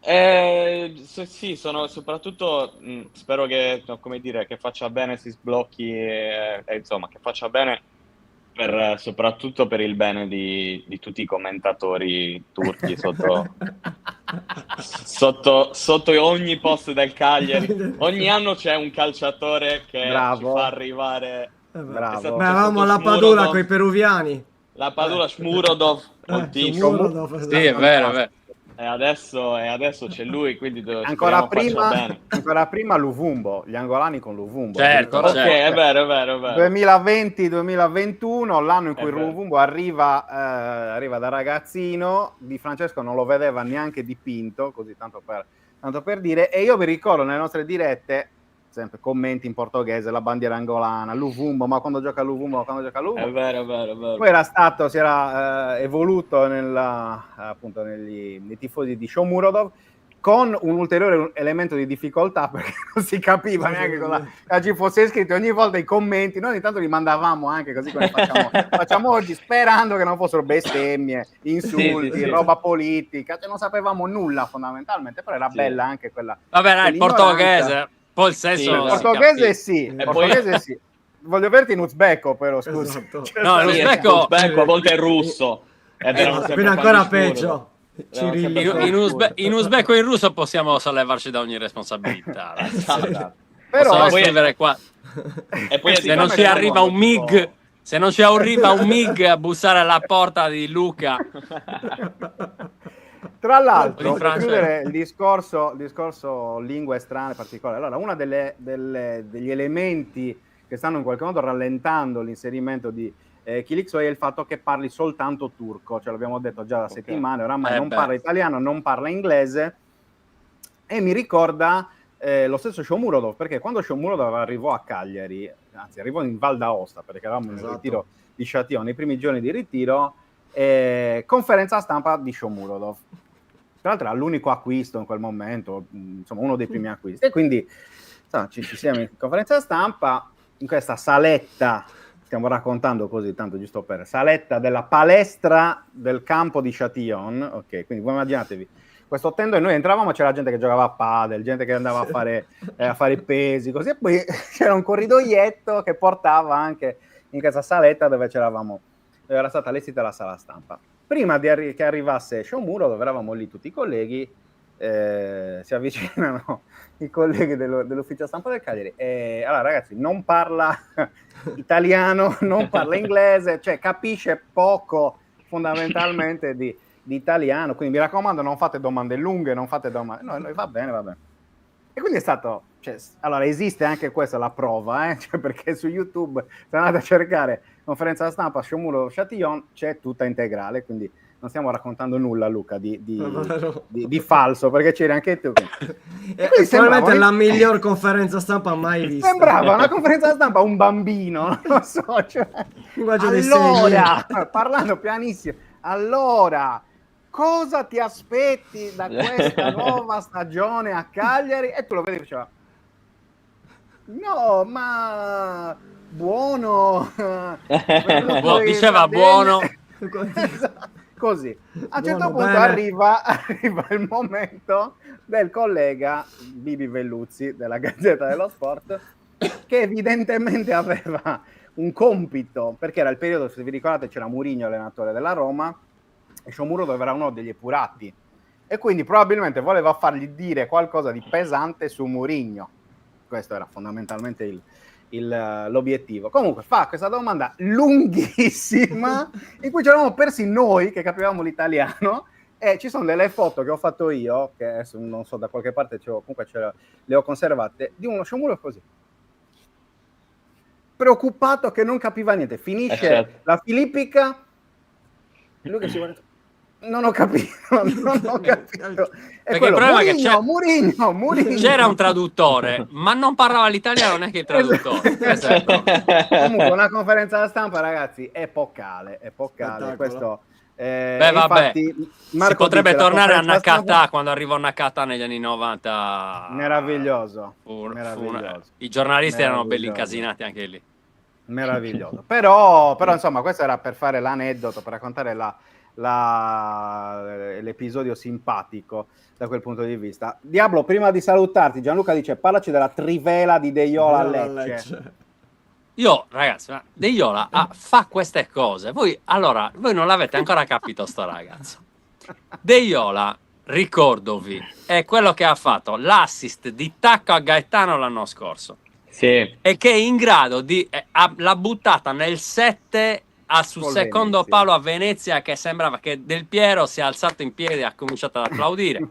Sì, sono soprattutto spero che, come dire, che faccia bene, si sblocchi e insomma che faccia bene soprattutto per il bene di tutti i commentatori turchi sotto ogni post del Cagliari. Ogni anno c'è un calciatore che Bravo. ci fa arrivare. Bravo. Esatto. Beh, avevamo C'è la stato Padula Smurodov. con i peruviani. La Padula Shmurodov, moltissimo. Smurodov, Sì, è vero. E adesso c'è lui, quindi Ancora speriamo faccia bene. prima Luvumbo, gli angolani con Luvumbo. Certo, Ok, certo. è vero. 2020-2021, l'anno in cui È vero. Luvumbo arriva da ragazzino, Di Francesco non lo vedeva neanche dipinto, così tanto per dire, e io vi ricordo nelle nostre dirette, sempre commenti in portoghese, la bandiera angolana, Luvumbo, ma quando gioca Luvumbo. È vero. Poi si era evoluto appunto nei tifosi di Shomurodov, con un ulteriore elemento di difficoltà, perché non si capiva neanche cosa ci fosse scritto. Ogni volta i commenti, noi ogni tanto li mandavamo anche così come facciamo oggi, sperando che non fossero bestemmie, insulti, Sì. roba politica, cioè non sapevamo nulla fondamentalmente, però era Sì. bella anche quella. Vabbè, dai, il quell'ignoranza. portoghese, poi il senso Sì, si esatto. Portoghese capisce. sì, E portoghese sì. voglio averti in uzbeko, però scusa. Esatto. Cioè, No, Sì, l'uzbeko- a volte è russo. Ed erano sempre quindi ancora Pandishmurov. peggio. Erano Cirillo. sempre In Pandishmurov. in uzbeko e in russo possiamo sollevarci da ogni responsabilità. Esatto. Però Possiamo poi- scrivere qua. E poi Se non ci arriva un MiG, se non ci arriva un MiG a bussare alla porta di Luca, Tra l'altro, Di per Francia. chiudere il discorso lingue strane particolari, allora uno degli elementi che stanno in qualche modo rallentando l'inserimento di Kiliksoy è il fatto che parli soltanto turco, cioè l'abbiamo detto già da settimane, oramai non beh. parla italiano, non parla inglese, e mi ricorda lo stesso Shomurodov, perché quando Shomurodov arrivò a Cagliari, anzi arrivò in Val d'Aosta, perché eravamo nel Esatto. ritiro di Châtillon, nei primi giorni di ritiro, conferenza stampa di Shomurodov. Tra l'altro era l'unico acquisto in quel momento, insomma uno dei primi acquisti, e quindi insomma, ci siamo in conferenza stampa, in questa saletta, stiamo raccontando così, tanto giusto per saletta della palestra del campo di Châtillon, ok, quindi voi immaginatevi questo tendo, e noi entravamo, c'era gente che giocava a padel, gente che andava a fare i pesi, così, e poi c'era un corridoietto che portava anche in questa saletta dove c'eravamo, dove era stata allestita la sala stampa. Prima che arrivasse Shomuro, dove eravamo lì tutti i colleghi, si avvicinano i colleghi dell'ufficio stampa del Cagliari, e allora ragazzi, non parla italiano, non parla inglese, cioè capisce poco fondamentalmente di italiano, quindi mi raccomando, non fate domande lunghe, non fate domande, no, va bene, va bene. E quindi è stato, cioè, allora esiste anche questa la prova, cioè, perché su YouTube, se andate a cercare conferenza stampa Shomurodov Châtillon, c'è tutta integrale, quindi non stiamo raccontando nulla, Luca, di falso, perché c'eri anche tu. E probabilmente è la miglior conferenza stampa mai vista. Sembrava una conferenza stampa un bambino, non lo so, cioè, Linguaggio dei allora, parlando pianissimo, allora, cosa ti aspetti da questa nuova stagione a Cagliari? E tu lo vedi e diceva, no, ma buono. Diceva buono. Così. A un certo Buono, punto bene. arriva il momento del collega Bibi Velluzzi della Gazzetta dello Sport, che evidentemente aveva un compito, perché era il periodo, se vi ricordate, c'era Mourinho, allenatore della Roma, e Shomurodov era uno degli epurati, e quindi probabilmente voleva fargli dire qualcosa di pesante su Mourinho. Questo era fondamentalmente l'obiettivo. Comunque fa questa domanda lunghissima in cui c'eravamo persi noi che capivamo l'italiano, e ci sono delle foto che ho fatto io, che adesso non so, da qualche parte comunque le ho conservate, di uno Shomurodov così, preoccupato che non capiva niente. Finisce certo. la filippica e lui che si guarda, non ho capito. Perché il problema è che Mourinho. c'era un traduttore, ma non parlava l'italiano neanche il traduttore. Questo è il problema. Comunque una conferenza stampa, ragazzi, epocale. Spettacolo. Questo, Beh, vabbè, infatti, Marco si potrebbe dice, la tornare a conferenza Nakata stampa- quando arrivò Nakata negli anni 90. Meraviglioso. I giornalisti erano belli Meraviglioso. incasinati anche lì. Meraviglioso. Però insomma, questo era per fare l'aneddoto, per raccontare l'episodio simpatico da quel punto di vista. Diablo, prima di salutarti, Gianluca dice, parlaci della trivela di De Jola a Lecce. Io, ragazzi, ma De Jola fa queste cose. Voi non l'avete ancora capito, sto ragazzo. De Jola, ricordovi, è quello che ha fatto l'assist di tacco a Gaetano l'anno scorso. Sì. E che è in grado di... l'ha buttata nel 7 sul Col secondo Venezia. palo a Venezia, che sembrava che Del Piero si è alzato in piedi e ha cominciato ad applaudire.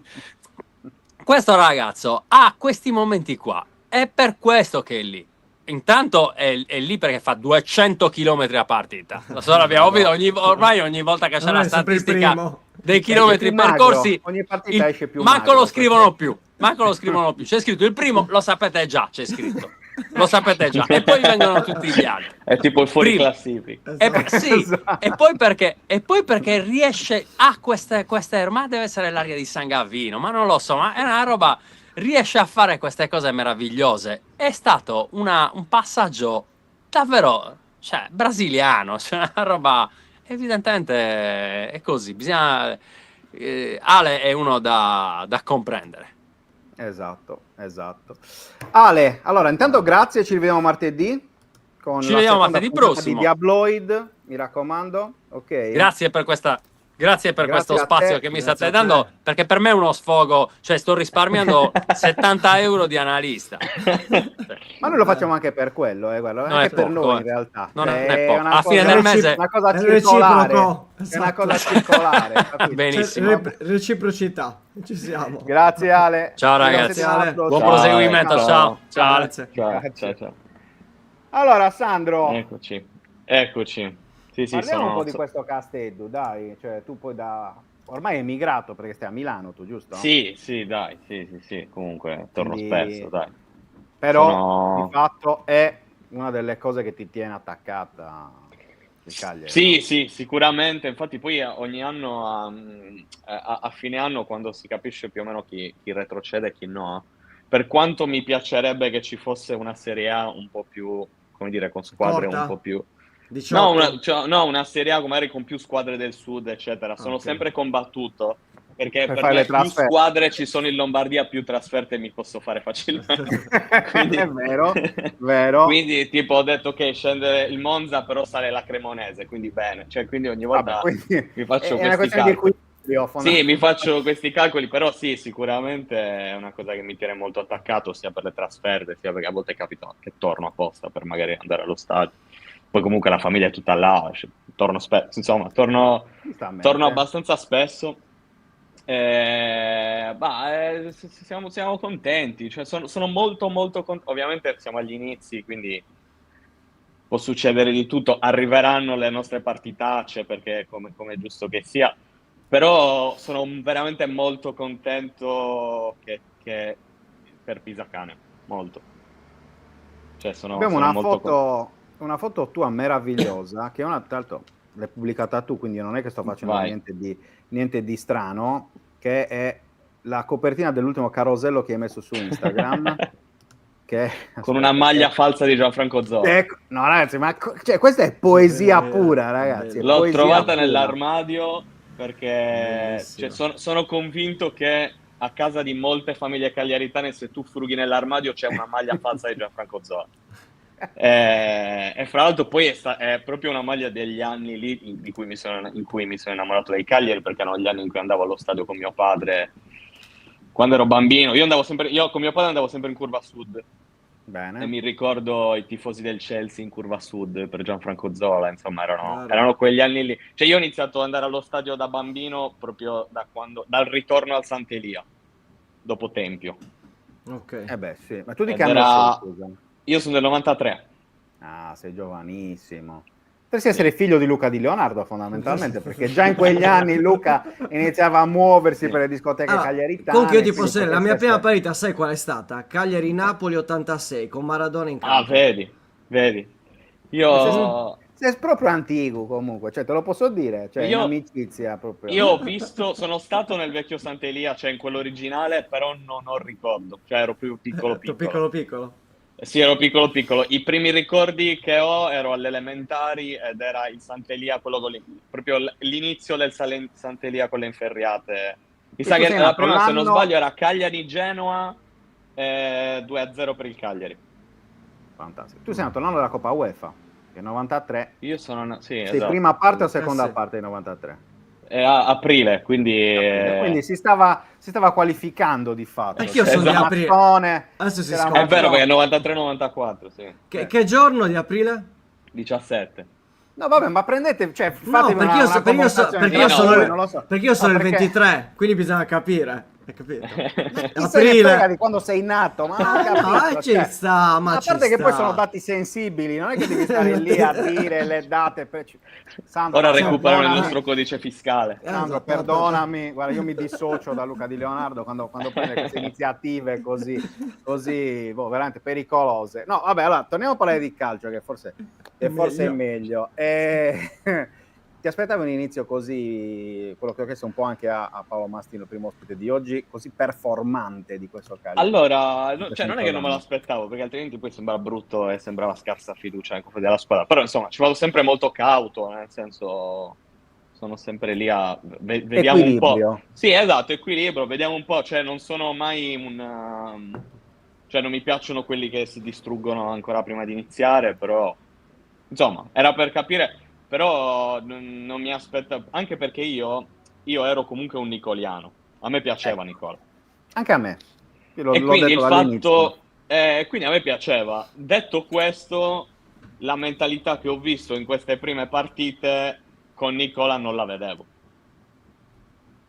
Questo ragazzo ha questi momenti qua. È per questo che è lì. Intanto è lì perché fa 200 km a partita. L'abbiamo visto ormai ogni volta che c'è la sempre il statistica primo. dei chilometri più magro. percorsi, Ogni partita esce più manco magro, lo scrivono più. Manco lo scrivono più. C'è scritto il primo, lo sapete già, c'è scritto. Lo sapete già. E poi vengono tutti gli altri. È tipo il fuori Prima. classifica. Sì, Esatto. e poi perché riesce a queste ma deve essere l'aria di San Gavino, ma non lo so, ma è una roba, riesce a fare queste cose meravigliose. È stato un passaggio davvero, cioè, brasiliano, cioè una roba, evidentemente è così, bisogna Ale è uno da comprendere. Esatto. Ale, allora intanto grazie, ci rivediamo martedì con Ci la vediamo seconda martedì puntata prossimo. di Diabloid, mi raccomando. Ok. Grazie per questo a spazio te, che mi grazie state a te. dando, perché per me è uno sfogo, cioè sto risparmiando 70 euro di analista. Ma noi lo facciamo anche per quello, guarda, Non anche è per poco, noi in realtà. non Cioè, è poco. una A fine cosa, del mese una cosa è circolare. reciproco, È una esatto. cosa circolare, capito? C'è benissimo. reciprocità, ci siamo. Grazie Ale. Ciao, Grazie, ragazzi. Leonardo. Buon Ciao. proseguimento, ciao. Ciao. Grazie. Ciao. Allora, Sandro, Eccoci. Sì, parliamo un po' di questo Casteddu, dai. Cioè, tu poi ormai hai emigrato perché stai a Milano, tu, giusto? Sì, dai, sì, comunque torno Quindi- spesso, dai. Però, di fatto, è una delle cose che ti tiene attaccata il Cagliari. Sì, sicuramente. Infatti, poi ogni anno, a fine anno, quando si capisce più o meno chi retrocede e chi no, per quanto mi piacerebbe che ci fosse una Serie A un po' più, come dire, con squadre Corta? un po' più. 18. No, una Serie A magari con più squadre del sud, eccetera. Sono Ok. sempre combattuto. Perché Per per fare me le più trasferte. squadre ci sono in Lombardia, più trasferte mi posso fare facilmente. È vero. Quindi tipo ho detto ok, scende il Monza però sale la Cremonese, quindi bene. Cioè, quindi ogni volta Vabbè, quindi mi faccio è una questi questione di calcoli. equilibrio. Sì, mi faccio questi calcoli, però sì, sicuramente è una cosa che mi tiene molto attaccato sia per le trasferte, sia perché a volte capita che torno apposta per magari andare allo stadio. Poi comunque la famiglia è tutta là, torno spesso, insomma, torno abbastanza spesso. Siamo contenti, cioè sono molto contenti. Ovviamente siamo agli inizi, quindi può succedere di tutto, arriveranno le nostre partitacce perché come è giusto che sia, però sono veramente molto contento che per Pisacane, molto. Cioè Abbiamo sono molto contento. una foto tua meravigliosa, che tra l'altro l'hai pubblicata tu, quindi non è che sto facendo Vai. niente di strano, che è la copertina dell'ultimo carosello che hai messo su Instagram. Con una maglia falsa di Gianfranco Zola. Ecco, no ragazzi, ma cioè, questa è poesia pura, ragazzi. è L'ho poesia trovata pura. nell'armadio perché Bellissimo. sono convinto che a casa di molte famiglie cagliaritane, se tu frughi nell'armadio c'è una maglia falsa di Gianfranco Zola. E fra l'altro poi è proprio una maglia degli anni lì in cui mi sono innamorato dei Cagliari, perché erano gli anni in cui andavo allo stadio con mio padre quando ero bambino. Io con mio padre andavo sempre in curva sud. Bene. E mi ricordo i tifosi del Chelsea in curva sud per Gianfranco Zola, insomma erano quegli anni lì. Cioè io ho iniziato ad andare allo stadio da bambino proprio dal ritorno al Sant'Elia, dopo Tempio. Ok. Beh, sì. Ma tu di Ed che anno era- sei, scusa? Io sono del 93. Ah, sei giovanissimo. Potresti essere figlio di Luca Di Leonardo, fondamentalmente, perché già in quegli anni Luca iniziava a muoversi per le discoteche Allora, cagliaritane. comunque io ti posso quindi dire, la mia potresti prima essere- partita, sai qual è stata? Cagliari-Napoli 86, con Maradona in campo. Vedi. Io Sei proprio antico comunque, cioè te lo posso dire, cioè Io- in amicizia proprio. Io ho visto, sono stato nel vecchio Sant'Elia, cioè in quello originale, però non ho ricordo, cioè ero più piccolo. piccolo. Sì, ero piccolo. I primi ricordi che ho ero alle elementari ed era il Sant'Elia, quello proprio l'inizio del Sant'Elia con le inferriate. Mi sa tu che sei la nato prima, se non l'anno- sbaglio, era Cagliari-Genoa, 2-0 per il Cagliari. Fantastico. Tu sei nato l'anno della Coppa UEFA, che è 93. Io sono... Sì, Sei esatto. prima parte o seconda sì. parte del 93? Aprile, quindi... Quindi si stava qualificando di fatto. Anch'io sono di aprile. Mazzone, Adesso si c'era scopre. È vero, Mazzone. perché è 93-94, sì. Che giorno di aprile? 17. No, vabbè, ma prendete, cioè, No, fatevi perché io, perché io sono, non lo so. perché io sono No, il perché- 23, quindi bisogna capire. Hai capito? Chi se ne frega di quando sei nato, ma non ho capito, ci cioè, sta, ma a ci parte che poi sta. sono dati sensibili, non è che devi stare lì a dire le date. Sandro, Ora ma recupero il perdonami. nostro codice fiscale. Sandro, perdonami, guarda, io mi dissocio da Luca Di Leonardo quando prende queste iniziative così, veramente pericolose. No, vabbè, allora, torniamo a parlare di calcio, che forse è meglio. Ti aspettavi un inizio così, quello che ho chiesto un po' anche a Paolo Mastino, il primo ospite di oggi, così performante di questo calcio? Allora, cioè non è che non me l'aspettavo, perché altrimenti poi sembrava brutto e sembrava scarsa fiducia nei confronti della squadra. Però insomma, ci vado sempre molto cauto, nel senso sono sempre lì a vediamo Equilibrio. un po'. Sì, esatto, equilibrio, vediamo un po', cioè non sono mai cioè non mi piacciono quelli che si distruggono ancora prima di iniziare, però insomma, era per capire, però non mi aspetta, anche perché io ero comunque un nicoliano, a me piaceva Nicola. Anche a me. Io E l'ho quindi detto il dall'inizio. fatto, quindi a me piaceva. Detto questo, la mentalità che ho visto in queste prime partite con Nicola non la vedevo.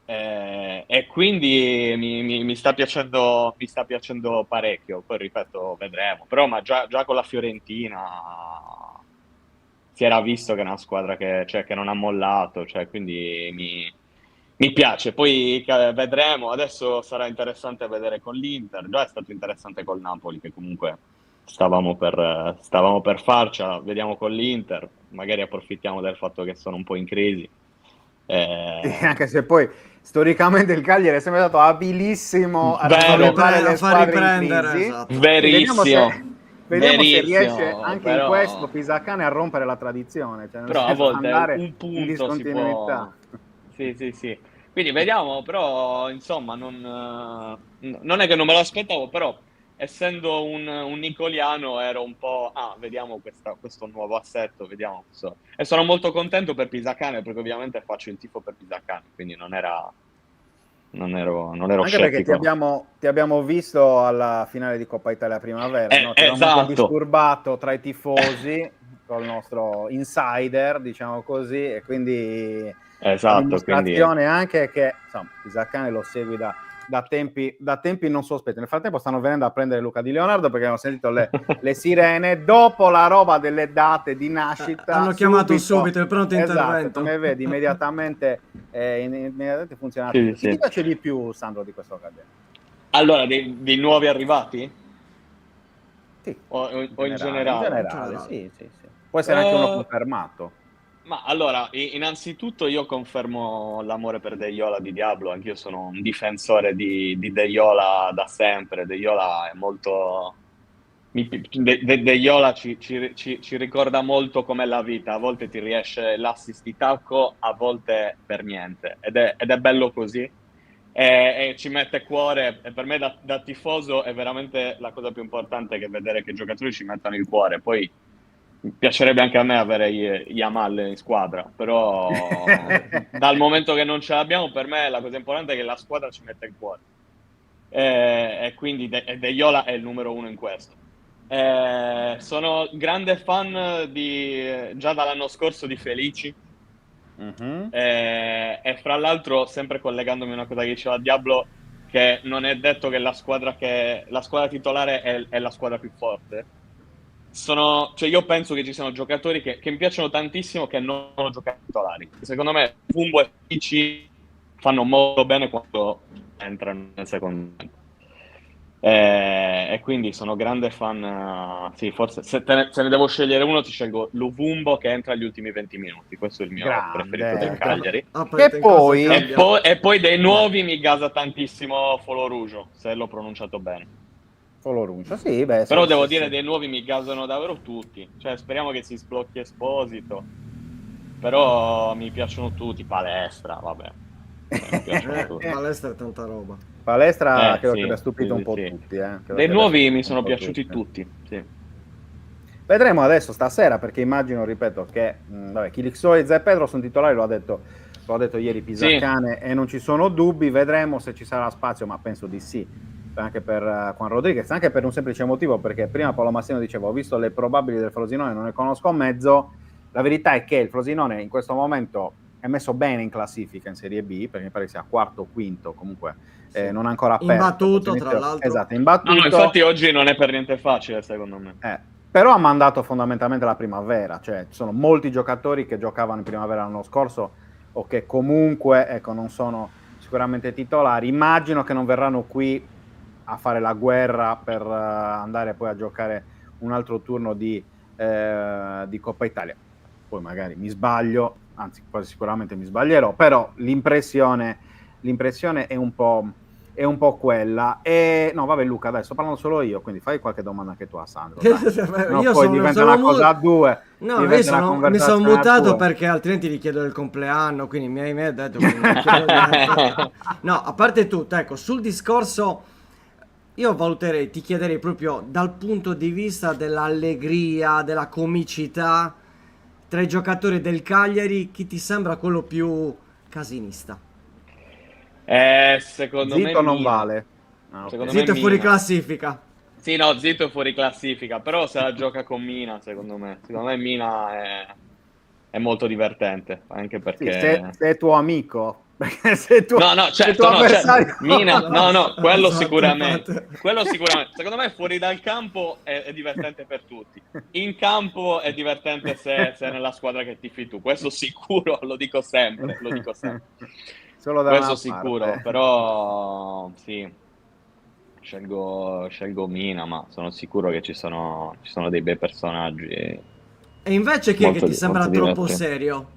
E quindi mi sta piacendo parecchio. Poi ripeto, vedremo. Però ma già con la Fiorentina si era visto che è una squadra che non ha mollato, cioè, quindi mi piace. Poi vedremo. Adesso sarà interessante vedere con l'Inter. Già è stato interessante col Napoli, che comunque stavamo per farcela. Vediamo con l'Inter. Magari approfittiamo del fatto che sono un po' in crisi. Anche se poi storicamente il Cagliari è sempre stato abilissimo a Vero. risollevare le A far squadre in riprendere, crisi. esatto. Verissimo. Vediamo se riesce Verissimo, anche in questo Pisacane a rompere la tradizione, cioè nel però a senso, volte andare un in punto si discontinuità. può. Sì. Quindi vediamo, però insomma non è che non me lo aspettavo, però essendo un nicoliano ero un po', vediamo questo nuovo assetto, vediamo questo. E sono molto contento per Pisacane, perché ovviamente faccio il tifo per Pisacane, quindi non ero Anche perché scettico. ti abbiamo visto alla finale di Coppa Italia Primavera, no? Ti avevamo anche Esatto. disturbato tra i tifosi col nostro insider, diciamo così, e quindi la Esatto, quindi dimostrazione anche che insomma, Pisacane lo segui da tempi non sospetti. Nel frattempo stanno venendo a prendere Luca Di Leonardo perché hanno sentito le sirene dopo la roba delle date di nascita. Hanno chiamato subito il pronto Esatto, intervento. come vedi, immediatamente funziona Sì, tutto. sì. Chi ti piace di più, Sandro, di questo Cagliari? Allora, dei nuovi arrivati? Sì, O in In generale? generale, sì. Può essere anche uno Eh, confermato. Ma allora, innanzitutto io confermo l'amore per Deiola di Diablo, anch'io sono un difensore di Deiola da sempre. Deiola è molto. Deiola ci ricorda molto com'è la vita, a volte ti riesce l'assist di tacco, a volte per niente, ed è bello così. E ci mette cuore, e per me da tifoso è veramente la cosa più importante, che vedere che i giocatori ci mettano il cuore. Poi mi piacerebbe anche a me avere Yamal in squadra, però dal momento che non ce l'abbiamo, per me la cosa importante è che la squadra ci metta il cuore. E quindi Deiola è il numero uno in questo. Sono grande fan già dall'anno scorso di Felici. Mhm. E fra l'altro, sempre collegandomi a una cosa che diceva Diablo, che non è detto che la squadra titolare è la squadra più forte. Cioè io penso che ci siano giocatori che mi piacciono tantissimo, che non sono giocatori titolari. Secondo me Fumbo e Felici fanno molto bene quando entrano nel secondo tempo. E quindi sono grande fan. Sì, forse se ne devo scegliere uno, ti scelgo Luvumbo, che entra agli ultimi 20 minuti. Questo è il mio preferito del Cagliari. Aspetta, Che in cosa poi- cambia? E poi dei nuovi mi gasa tantissimo Folorujo, se l'ho pronunciato bene. Foloruncia, sì, beh. Però sì, devo sì, dire, sì. dei nuovi mi gasano davvero tutti. Cioè, speriamo che si sblocchi Esposito. Però mi piacciono tutti. Palestra, vabbè. Mi piacciono tutti. Palestra è tanta roba. Palestra credo Sì, che abbia stupito sì, un po' sì. tutti. Credo che Dei abbia nuovi stupito mi un sono po' piaciuti tutti. Sì. Vedremo adesso stasera, perché immagino, ripeto, che Kilixoy e Zé Pedro sono titolari, lo ha detto ieri Pisacane, e non ci sono dubbi. Vedremo se ci sarà spazio, ma penso di sì, anche per Juan Rodriguez, anche per un semplice motivo, perché prima Paolo Massino diceva: ho visto le probabili del Frosinone, non ne conosco mezzo. La verità è che il Frosinone in questo momento è messo bene in classifica in Serie B, perché mi pare che sia quarto o quinto, comunque Sì. non ha ancora perso. Imbattuto, tra l'altro. Esatto, imbattuto. No, infatti oggi non è per niente facile, secondo me. Però ha mandato fondamentalmente la primavera, cioè ci sono molti giocatori che giocavano in primavera l'anno scorso o che comunque non sono sicuramente titolari. Immagino che non verranno qui a fare la guerra per andare poi a giocare un altro turno di Coppa Italia. Poi magari mi sbaglio, anzi quasi sicuramente mi sbaglierò, però l'impressione è un po' quella. E no, vabbè, Luca, dai, sto parlando solo io, quindi fai qualche domanda anche tu a Sandro. No, Io poi sono- diventa sono una cosa a due. No, diventa io una mi sono conversazione a mutato due. perché altrimenti gli chiedo il compleanno, quindi mi hai detto che non chiedo niente. No, a parte tutto, ecco, sul discorso io ti chiederei proprio dal punto di vista dell'allegria, della comicità, tra i giocatori del Cagliari, chi ti sembra quello più casinista? Secondo me Zitto non Mina. vale. Ah, ok. Secondo me Zitto è fuori Mina. classifica. Sì, no, Zitto è fuori classifica, però se la gioca con Mina, secondo me. Secondo me Mina è molto divertente, anche Sì, perché... se è tuo amico, perché se è tuo, No, no, se è certo, tuo no, avversario... certo. Mina, no, quello Esatto, sicuramente. infatti. Quello sicuramente. Secondo me fuori dal campo è divertente per tutti. In campo è divertente se è nella squadra che tifi tu. Questo sicuro, lo dico sempre, lo dico sempre. Solo da Questo una sicuro, parte. però sì, scelgo Mina, ma sono sicuro che ci sono dei bei personaggi E invece chi è che ti sembra molto troppo divertenti. serio?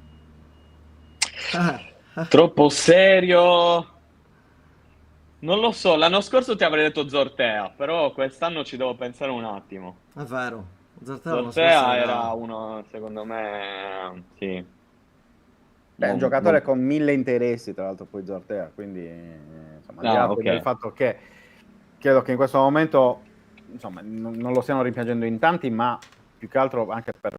Troppo serio? Non lo so, l'anno scorso ti avrei detto Zortea, però quest'anno ci devo pensare un attimo. È vero. Zortea l'anno scorso Zortea era uno, secondo me, sì. Beh, è un giocatore con 1000 interessi, tra l'altro poi Zortea, quindi insomma, al di là ok. del fatto che credo che in questo momento insomma, non lo stiano rimpiangendo in tanti, ma più che altro anche per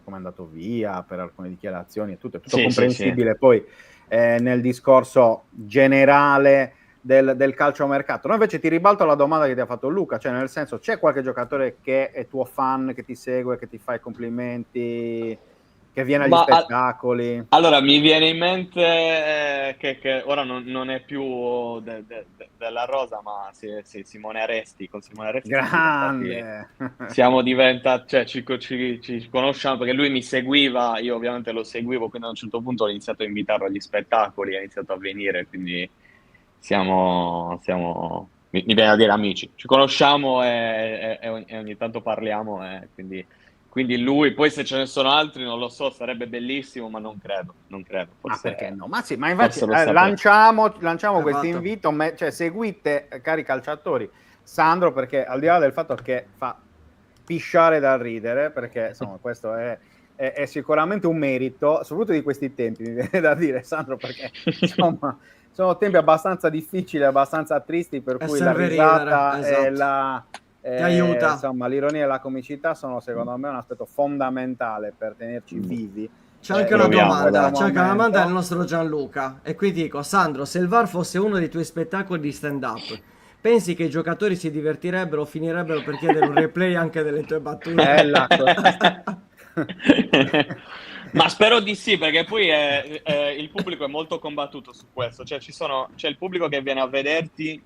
come è andato via, per alcune dichiarazioni, è tutto Sì, comprensibile. sì. Poi nel discorso generale del calciomercato. No, invece ti ribalto la domanda che ti ha fatto Luca, cioè nel senso, c'è qualche giocatore che è tuo fan, che ti segue, che ti fa i complimenti, che viene agli spettacoli? Allora, mi viene in mente che ora non è più della Rosa, ma Simone Aresti. Con Simone Aresti Grande! siamo diventati, cioè ci conosciamo perché lui mi seguiva, io ovviamente lo seguivo, quindi a un certo punto ho iniziato a invitarlo agli spettacoli, ha iniziato a venire, quindi mi viene a dire amici. Ci conosciamo e ogni tanto parliamo, quindi lui, poi se ce ne sono altri non lo so, sarebbe bellissimo, ma non credo. Ma Forse, perché no? Ma sì, ma infatti forse lo saprà. lanciamo questo Fatto. invito, cioè seguite, cari calciatori, Sandro, perché al di là del fatto che fa pisciare dal ridere, perché insomma questo è sicuramente un merito, soprattutto di questi tempi, mi viene da dire, Sandro, perché insomma sono tempi abbastanza difficili, abbastanza tristi, per E cui la serve risata ridere, e esatto. Ti aiuta. insomma, l'ironia e la comicità sono secondo me un aspetto fondamentale per tenerci vivi. C'è anche una proviamo, domanda, dai. c'è anche una domanda del nostro Gianluca. E qui dico, Sandro, se il VAR fosse uno dei tuoi spettacoli di stand-up, pensi che i giocatori si divertirebbero o finirebbero per chiedere un replay anche delle tue battute? Ma spero di sì, perché poi il pubblico è molto combattuto su questo. Cioè, c'è il pubblico che viene a vederti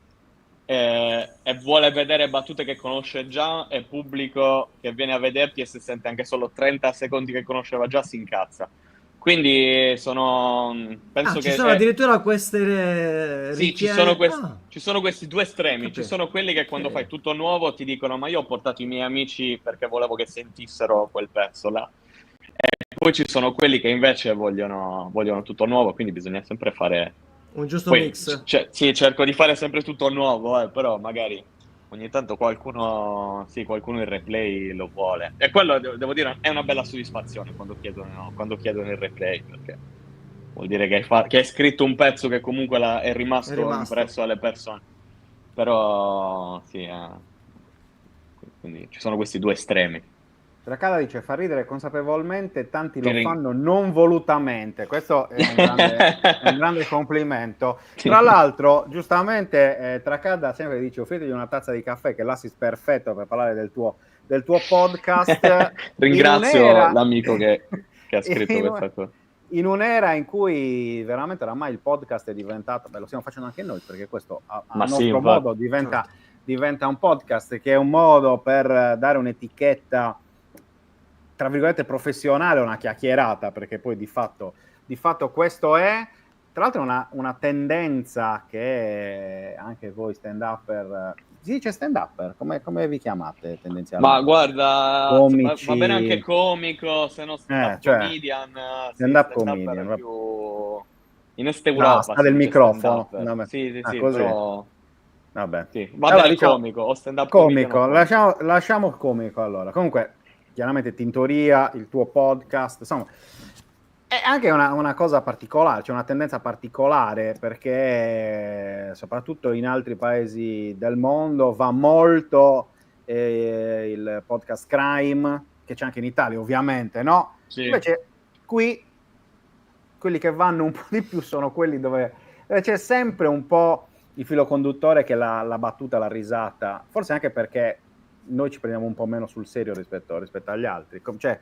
e vuole vedere battute che conosce già, e pubblico che viene a vederti e se sente anche solo 30 secondi che conosceva già si incazza. Quindi penso Ci che sono addirittura queste sì, richieste. ci sono questi due estremi. Capito. Ci sono quelli che quando Ok. fai tutto nuovo ti dicono: ma io ho portato i miei amici perché volevo che sentissero quel pezzo là. E poi ci sono quelli che invece vogliono tutto nuovo, quindi bisogna sempre fare Un giusto poi, mix. sì, cerco di fare sempre tutto nuovo, però magari ogni tanto qualcuno il replay lo vuole. E quello, devo dire, è una bella soddisfazione quando chiedono il replay, perché vuol dire che hai scritto un pezzo che comunque è rimasto impresso alle persone. Però, sì, quindi ci sono questi due estremi. Tracada dice: fa ridere consapevolmente, tanti Ti lo fanno non volutamente. Questo è un grande complimento. Sì. Tra l'altro, giustamente, Tracada sempre dice: offritegli una tazza di caffè, che l'assist perfetto per parlare del tuo podcast. Ringrazio l'amico che ha scritto questa cosa. In un'era in cui veramente oramai il podcast è diventato, lo stiamo facendo anche noi, perché questo a nostro modo diventa un podcast, che è un modo per dare un'etichetta tra virgolette professionale, una chiacchierata, perché poi di fatto questo è. Tra l'altro una tendenza che anche voi stand-upper, si dice stand-upper, come vi chiamate tendenzialmente? Ma guarda, Comici. va bene anche comico, se no stand-up comedian, stand-up comedian, più in Est Europa. Sta del microfono. Sì, così. però vabbè. sì, va bene, diciamo, comico o stand-up comico. Lasciamo il comico allora. Comunque, chiaramente Tintoria, il tuo podcast, insomma, è anche una cosa particolare, c'è una tendenza particolare, perché soprattutto in altri paesi del mondo va molto il podcast crime, che c'è anche in Italia ovviamente, no? Sì. Invece qui quelli che vanno un po' di più sono quelli dove c'è sempre un po' il filo conduttore che la battuta, la risata, forse anche perché noi ci prendiamo un po' meno sul serio rispetto agli altri. Cioè,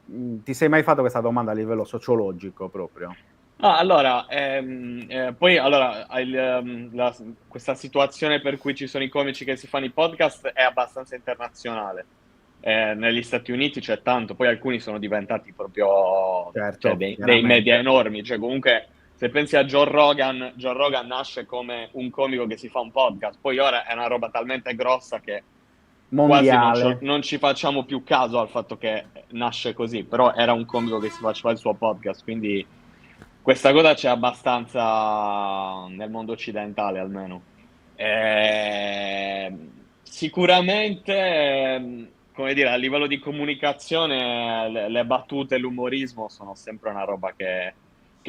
ti sei mai fatto questa domanda a livello sociologico proprio? Allora, poi allora, questa situazione per cui ci sono i comici che si fanno i podcast è abbastanza internazionale. Negli Stati Uniti c'è tanto, poi alcuni sono diventati proprio Certo, cioè, dei chiaramente. media enormi. Cioè, comunque, se pensi a Joe Rogan nasce come un comico che si fa un podcast, poi ora è una roba talmente grossa che quasi Mondiale. non ci facciamo più caso al fatto che nasce così, però era un comico che si faceva il suo podcast, quindi questa cosa c'è abbastanza nel mondo occidentale almeno. Sicuramente, come dire, a livello di comunicazione, le battute, l'umorismo sono sempre una roba che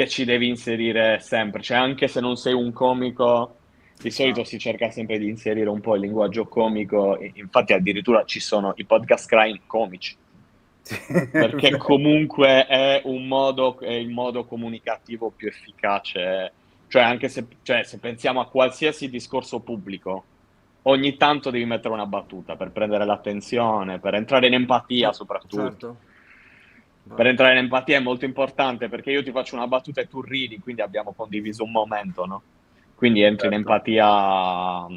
ci devi inserire sempre. Cioè, anche se non sei un comico, di solito si cerca sempre di inserire un po' il linguaggio comico. Infatti, addirittura ci sono i podcast crime comici. Perché comunque è il modo comunicativo più efficace, cioè anche se pensiamo a qualsiasi discorso pubblico, ogni tanto devi mettere una battuta per prendere l'attenzione, per entrare in empatia soprattutto. Certo. Per entrare in empatia è molto importante, perché io ti faccio una battuta e tu ridi, quindi abbiamo condiviso un momento, no? Quindi entri in empatia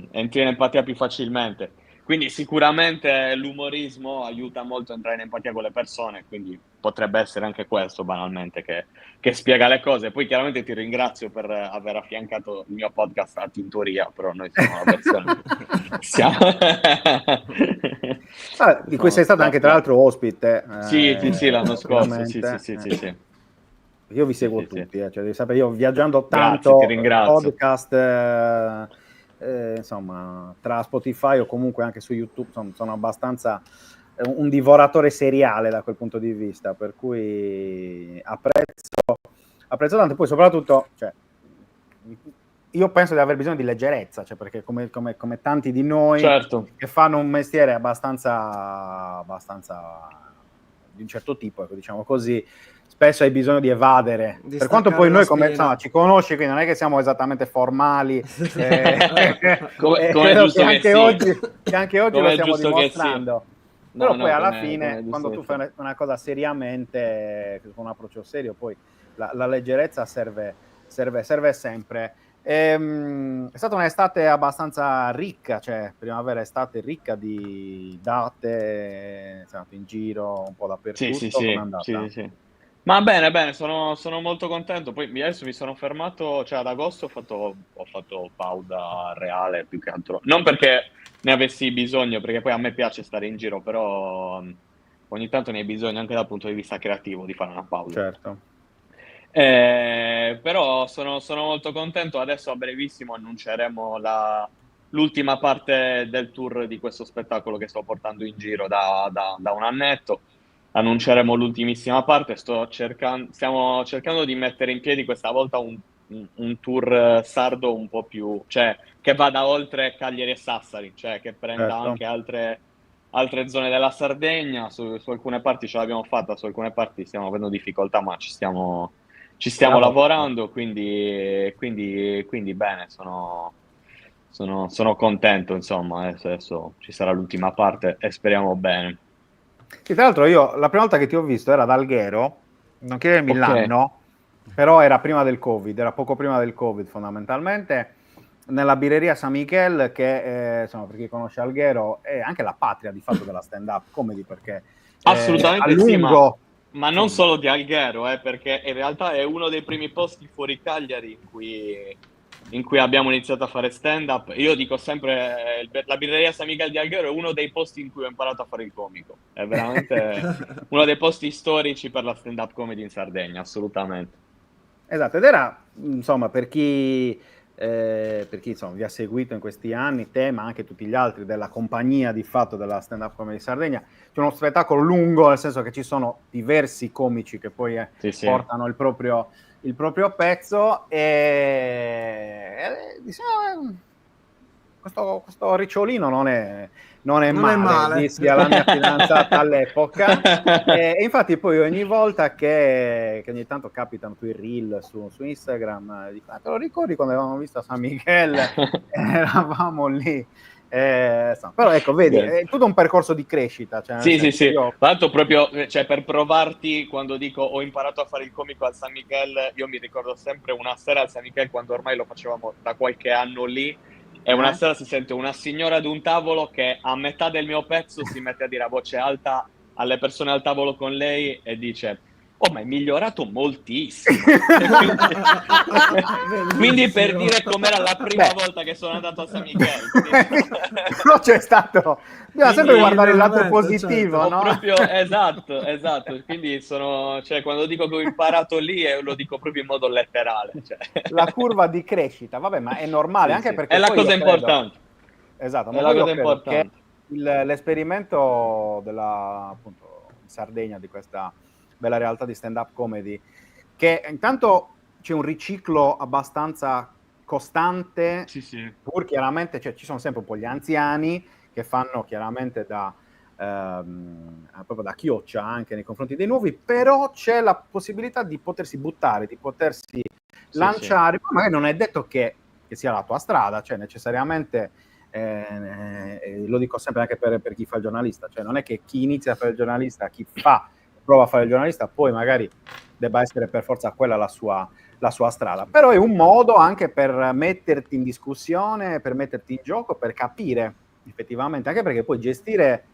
più facilmente. Quindi sicuramente l'umorismo aiuta molto a entrare in empatia con le persone, quindi potrebbe essere anche questo banalmente che spiega le cose. Poi chiaramente ti ringrazio per aver affiancato il mio podcast a Tintoria, però noi siamo una versione... Di cui sei stato anche tra l'altro ospite. Sì, l'anno scorso, sì. Io vi seguo Sì. tutti, cioè, devi sapere, io viaggiando Grazie, tanto, ti ringrazio. podcast, insomma, tra Spotify o comunque anche su YouTube, sono abbastanza un divoratore seriale da quel punto di vista, per cui apprezzo tanto. Poi soprattutto, cioè, io penso di aver bisogno di leggerezza, cioè, perché come tanti di noi Certo. che fanno un mestiere abbastanza di un certo tipo, ecco, diciamo così, spesso hai bisogno di evadere, Di per quanto staccare poi la noi come, spina. insomma, ci conosci, quindi non è che siamo esattamente formali, Come credo giusto che che anche oggi Come lo è stiamo giusto che sia. dimostrando. No, Però poi alla come è fine, giusto quando che tu sia. fai una cosa seriamente, con un approccio serio, poi la leggerezza serve sempre. È stata un'estate abbastanza ricca, cioè primavera estate ricca di date, siamo andati in giro un po' dappertutto. Com'è andata? Sì. Ma bene, sono molto contento. Poi adesso mi sono fermato, cioè ad agosto ho fatto pausa reale più che altro. Non perché ne avessi bisogno, perché poi a me piace stare in giro, però ogni tanto ne hai bisogno anche dal punto di vista creativo di fare una pausa. Certo. Però sono molto contento. Adesso a brevissimo annunceremo l'ultima parte del tour di questo spettacolo che sto portando in giro da un annetto. Annunceremo l'ultimissima parte. Stiamo cercando di mettere in piedi questa volta un tour sardo un po' più, cioè che vada oltre Cagliari e Sassari, cioè che prenda Certo. anche altre zone della Sardegna. Su alcune parti ce l'abbiamo fatta, su alcune parti stiamo avendo difficoltà, ma ci stiamo lavorando, quindi bene, sono contento, insomma. Adesso ci sarà l'ultima parte e speriamo bene. Sì, tra l'altro io la prima volta che ti ho visto era ad Alghero, non chiedermi Ok. l'anno, però era prima del Covid, era poco prima del Covid fondamentalmente, nella birreria San Michel, che insomma, per chi conosce Alghero è anche la patria di fatto della stand-up comedy, perché Assolutamente a sì, lungo... ma non solo di Alghero, perché in realtà è uno dei primi posti fuori Cagliari in cui abbiamo iniziato a fare stand-up. Io dico sempre, la birreria San Michele di Alghero è uno dei posti in cui ho imparato a fare il comico. È veramente uno dei posti storici per la stand-up comedy in Sardegna, assolutamente. Esatto, ed era, insomma, per chi insomma, vi ha seguito in questi anni, te ma anche tutti gli altri della compagnia di fatto della stand-up comedy Sardegna, c'è uno spettacolo lungo, nel senso che ci sono diversi comici che poi Sì. portano il proprio diciamo, questo ricciolino non è Non è male, male. dissi alla mia fidanzata all'epoca. E infatti poi ogni volta che ogni tanto capitano quei reel su Instagram, dico, te lo ricordi quando avevamo visto a San Michele? Eravamo lì. Però ecco, vedi, Sì. è tutto un percorso di crescita. Cioè, nel Sì, senso, sì. io- Tra l'altro proprio, cioè, per provarti, quando dico ho imparato a fare il comico al San Michele, io mi ricordo sempre una sera al San Michele, quando ormai lo facevamo da qualche anno lì, e una sera si sente una signora ad un tavolo che a metà del mio pezzo si mette a dire a voce alta alle persone al tavolo con lei e dice: oh, ma è migliorato moltissimo. Quindi per dire com'era la prima Beh. volta che sono andato a San Michele. Però c'è stato, bisogna sempre Quindi- guardare il lato Ovviamente, positivo, Ho no? proprio, esatto. Quindi cioè, quando dico che ho imparato lì, lo dico proprio in modo letterale. Cioè. La curva di crescita, vabbè, ma è normale, Sì, anche sì. perché È la poi cosa io credo- importante. Esatto, È ma la poi io cosa credo importante. che l'esperimento appunto, in Sardegna di questa bella realtà di stand-up comedy, che intanto c'è un riciclo abbastanza costante, Sì. pur chiaramente, cioè, ci sono sempre un po' gli anziani che fanno chiaramente proprio da chioccia anche nei confronti dei nuovi, però c'è la possibilità di potersi buttare, di potersi lanciare, ma magari non è detto che sia la tua strada, cioè necessariamente, lo dico sempre anche per chi fa il giornalista, cioè non è che chi inizia a fare il giornalista, prova a fare il giornalista, poi magari debba essere per forza quella la sua strada, però è un modo anche per metterti in discussione, per metterti in gioco, per capire effettivamente, anche perché poi gestire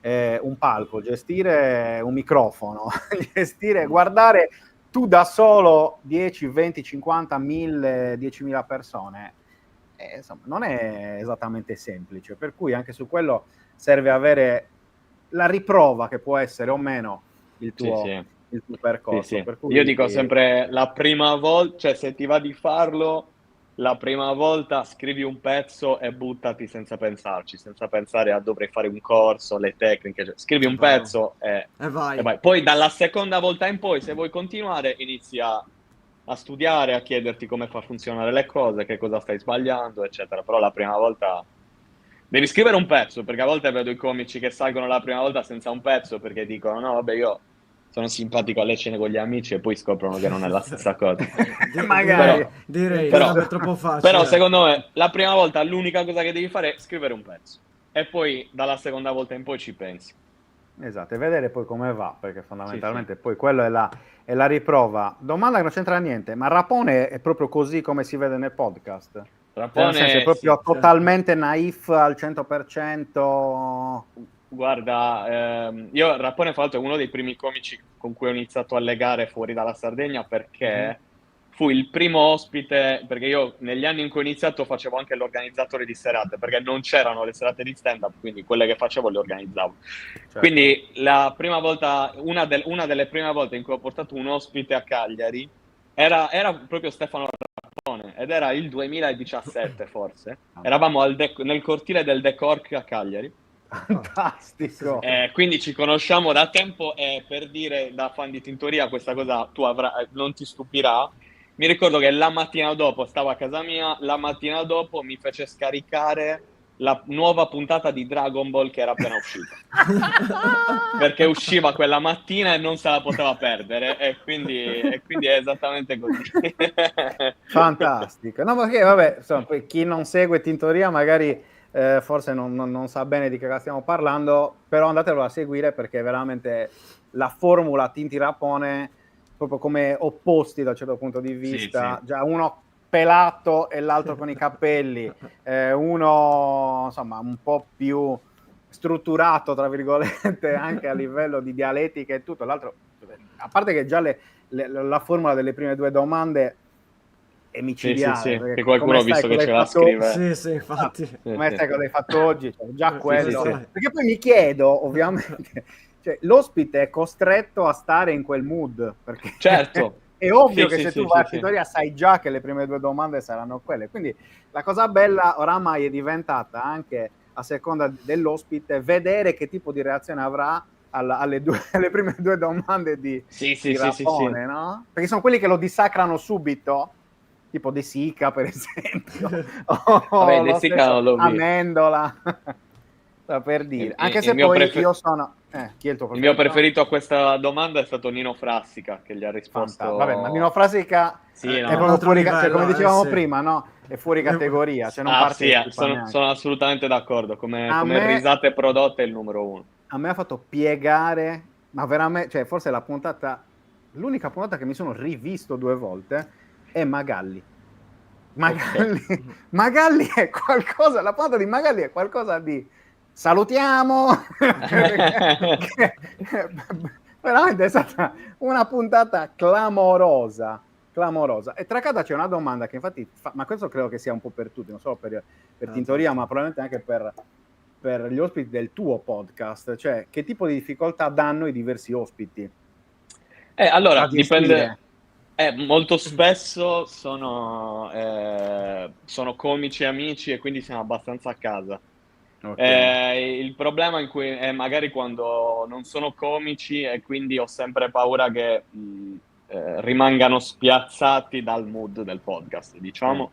un palco, gestire un microfono, guardare tu da solo 10, 20, 50, 1000, 10.000 persone, insomma, non è esattamente semplice, per cui anche su quello serve avere la riprova che può essere o meno il tuo percorso. Sì. Per cui, Io dico sempre la prima volta, cioè se ti va di farlo, la prima volta scrivi un pezzo e buttati senza pensarci, senza pensare a dovrei fare un corso, le tecniche, cioè, scrivi un Bravo. pezzo e vai. vai. Poi dalla seconda volta in poi, se vuoi continuare, inizi a studiare, a chiederti come far funzionare le cose, che cosa stai sbagliando, eccetera. Però la prima volta devi scrivere un pezzo, perché a volte vedo i comici che salgono la prima volta senza un pezzo perché dicono no, vabbè, io sono simpatico alle cene con gli amici e poi scoprono che non è la stessa cosa. magari direi però- sarebbe troppo facile. Però secondo me la prima volta l'unica cosa che devi fare è scrivere un pezzo e poi dalla seconda volta in poi ci pensi. esatto, e vedere poi come va, perché fondamentalmente poi quello è la riprova. Domanda che non c'entra niente, ma Rapone è proprio così come si vede nel podcast? Cioè, Rapone, nel senso, è proprio sì. totalmente naif al 100%? Guarda, io Rapone fra l'altro è uno dei primi comici con cui ho iniziato a legare fuori dalla Sardegna perché fui il primo ospite, perché io negli anni in cui ho iniziato facevo anche l'organizzatore di serate, perché non c'erano le serate di stand-up, quindi quelle che facevo le organizzavo. Certo. Quindi la prima volta, una delle prime volte in cui ho portato un ospite a Cagliari era proprio Stefano Rapone ed era il 2017 forse. Eravamo nel cortile del The Cork a Cagliari. Fantastico. Quindi ci conosciamo da tempo e per dire da fan di Tintoria questa cosa non ti stupirà. Mi ricordo che la mattina dopo stavo a casa mia, la mattina dopo mi fece scaricare la nuova puntata di Dragon Ball che era appena uscita. Perché usciva quella mattina e non se la poteva perdere e quindi è esattamente così. Fantastico. No, perché vabbè, insomma, poi chi non segue Tintoria magari forse non sa bene di che cosa stiamo parlando, però andatelo a seguire perché veramente la formula Tinti Rapone, proprio come opposti dal certo punto di vista, sì. già uno pelato e l'altro con i capelli, uno insomma un po' più strutturato tra virgolette anche a livello di dialettica e tutto, l'altro, a parte che già la formula delle prime due domande è micidiale, Sì. Che qualcuno ha visto che ce la scrive. Sì, infatti. come stai, cosa hai fatto oggi? Cioè, già quello. sì. Perché poi mi chiedo, ovviamente, cioè, l'ospite è costretto a stare in quel mood, perché Certo. è ovvio Sì, che se sì, tu vai a sì. Tintoria sai già che le prime due domande saranno quelle. Quindi la cosa bella oramai è diventata anche, a seconda dell'ospite, vedere che tipo di reazione avrà alle prime due domande di Sì. Rapone, no? Perché sono quelli che lo dissacrano subito. tipo De Sica per esempio, o Vabbè, De lo Sica stesso non l'ho visto. Amendola. Sta per dire, anche Il se mio poi io sono chi è il tuo Il mio preferito? preferito a questa domanda è stato Nino Frassica, che gli ha risposto... Vabbè, ma Nino Frassica Sì, è no. proprio Un altro fuori, livello, cioè, come dicevamo sì. prima, no? È fuori categoria, cioè non Ah sì, partecipa neanche. sono assolutamente d'accordo, come A me- risate prodotte è il numero uno. A me ha fatto piegare, ma veramente, cioè forse l'unica puntata che mi sono rivisto 2 volte è Magalli. Magalli è qualcosa, la puntata di Magalli è qualcosa di salutiamo, veramente è stata una puntata clamorosa. E Tracata c'è una domanda che infatti ma questo credo che sia un po' per tutti, non solo per Tintoria, ma probabilmente anche per gli ospiti del tuo podcast, cioè che tipo di difficoltà danno i diversi ospiti? Allora, Da gestire? dipende. Molto spesso sono comici e amici e quindi siamo abbastanza a casa. Ok. Il problema in cui è magari quando non sono comici e quindi ho sempre paura che rimangano spiazzati dal mood del podcast, diciamo.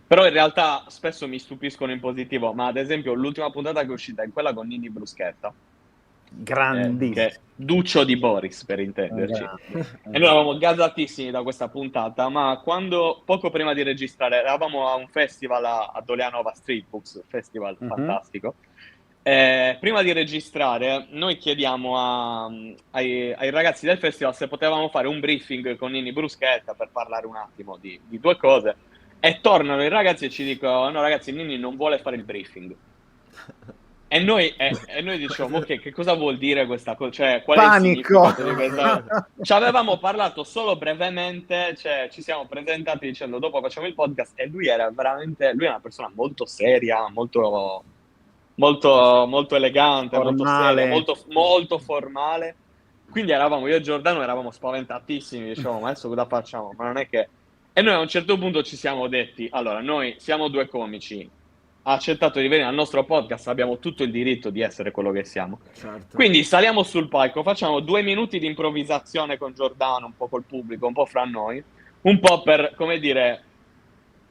Però in realtà spesso mi stupiscono in positivo, ma ad esempio l'ultima puntata che è uscita è quella con Nini Bruschetta, Grandissimo. che è Duccio di Boris per intenderci. Grande. E noi eravamo gasatissimi da questa puntata, ma quando poco prima di registrare eravamo a un festival a Dolianova Street Books, festival fantastico. Prima di registrare noi chiediamo ai ragazzi del festival se potevamo fare un briefing con Nini Bruschetta per parlare un attimo di 2 cose, e tornano i ragazzi e ci dicono no ragazzi, Nini non vuole fare il briefing. E noi diciamo ok, che cosa vuol dire questa cosa? Cioè, qual Panico! è il significato di questa? Ci avevamo parlato solo brevemente, cioè ci siamo presentati dicendo dopo facciamo il podcast, e lui è una persona molto seria, molto elegante, molto Formale. seria, molto formale. Quindi io e Giordano eravamo spaventatissimi, diciamo, ma adesso cosa facciamo? Ma non è che... E noi a un certo punto ci siamo detti, allora, noi siamo 2 comici, ha accettato di venire al nostro podcast, abbiamo tutto il diritto di essere quello che siamo. Certo. Quindi saliamo sul palco, facciamo 2 minuti di improvvisazione con Giordano, un po' col pubblico, un po' fra noi, un po' per, come dire,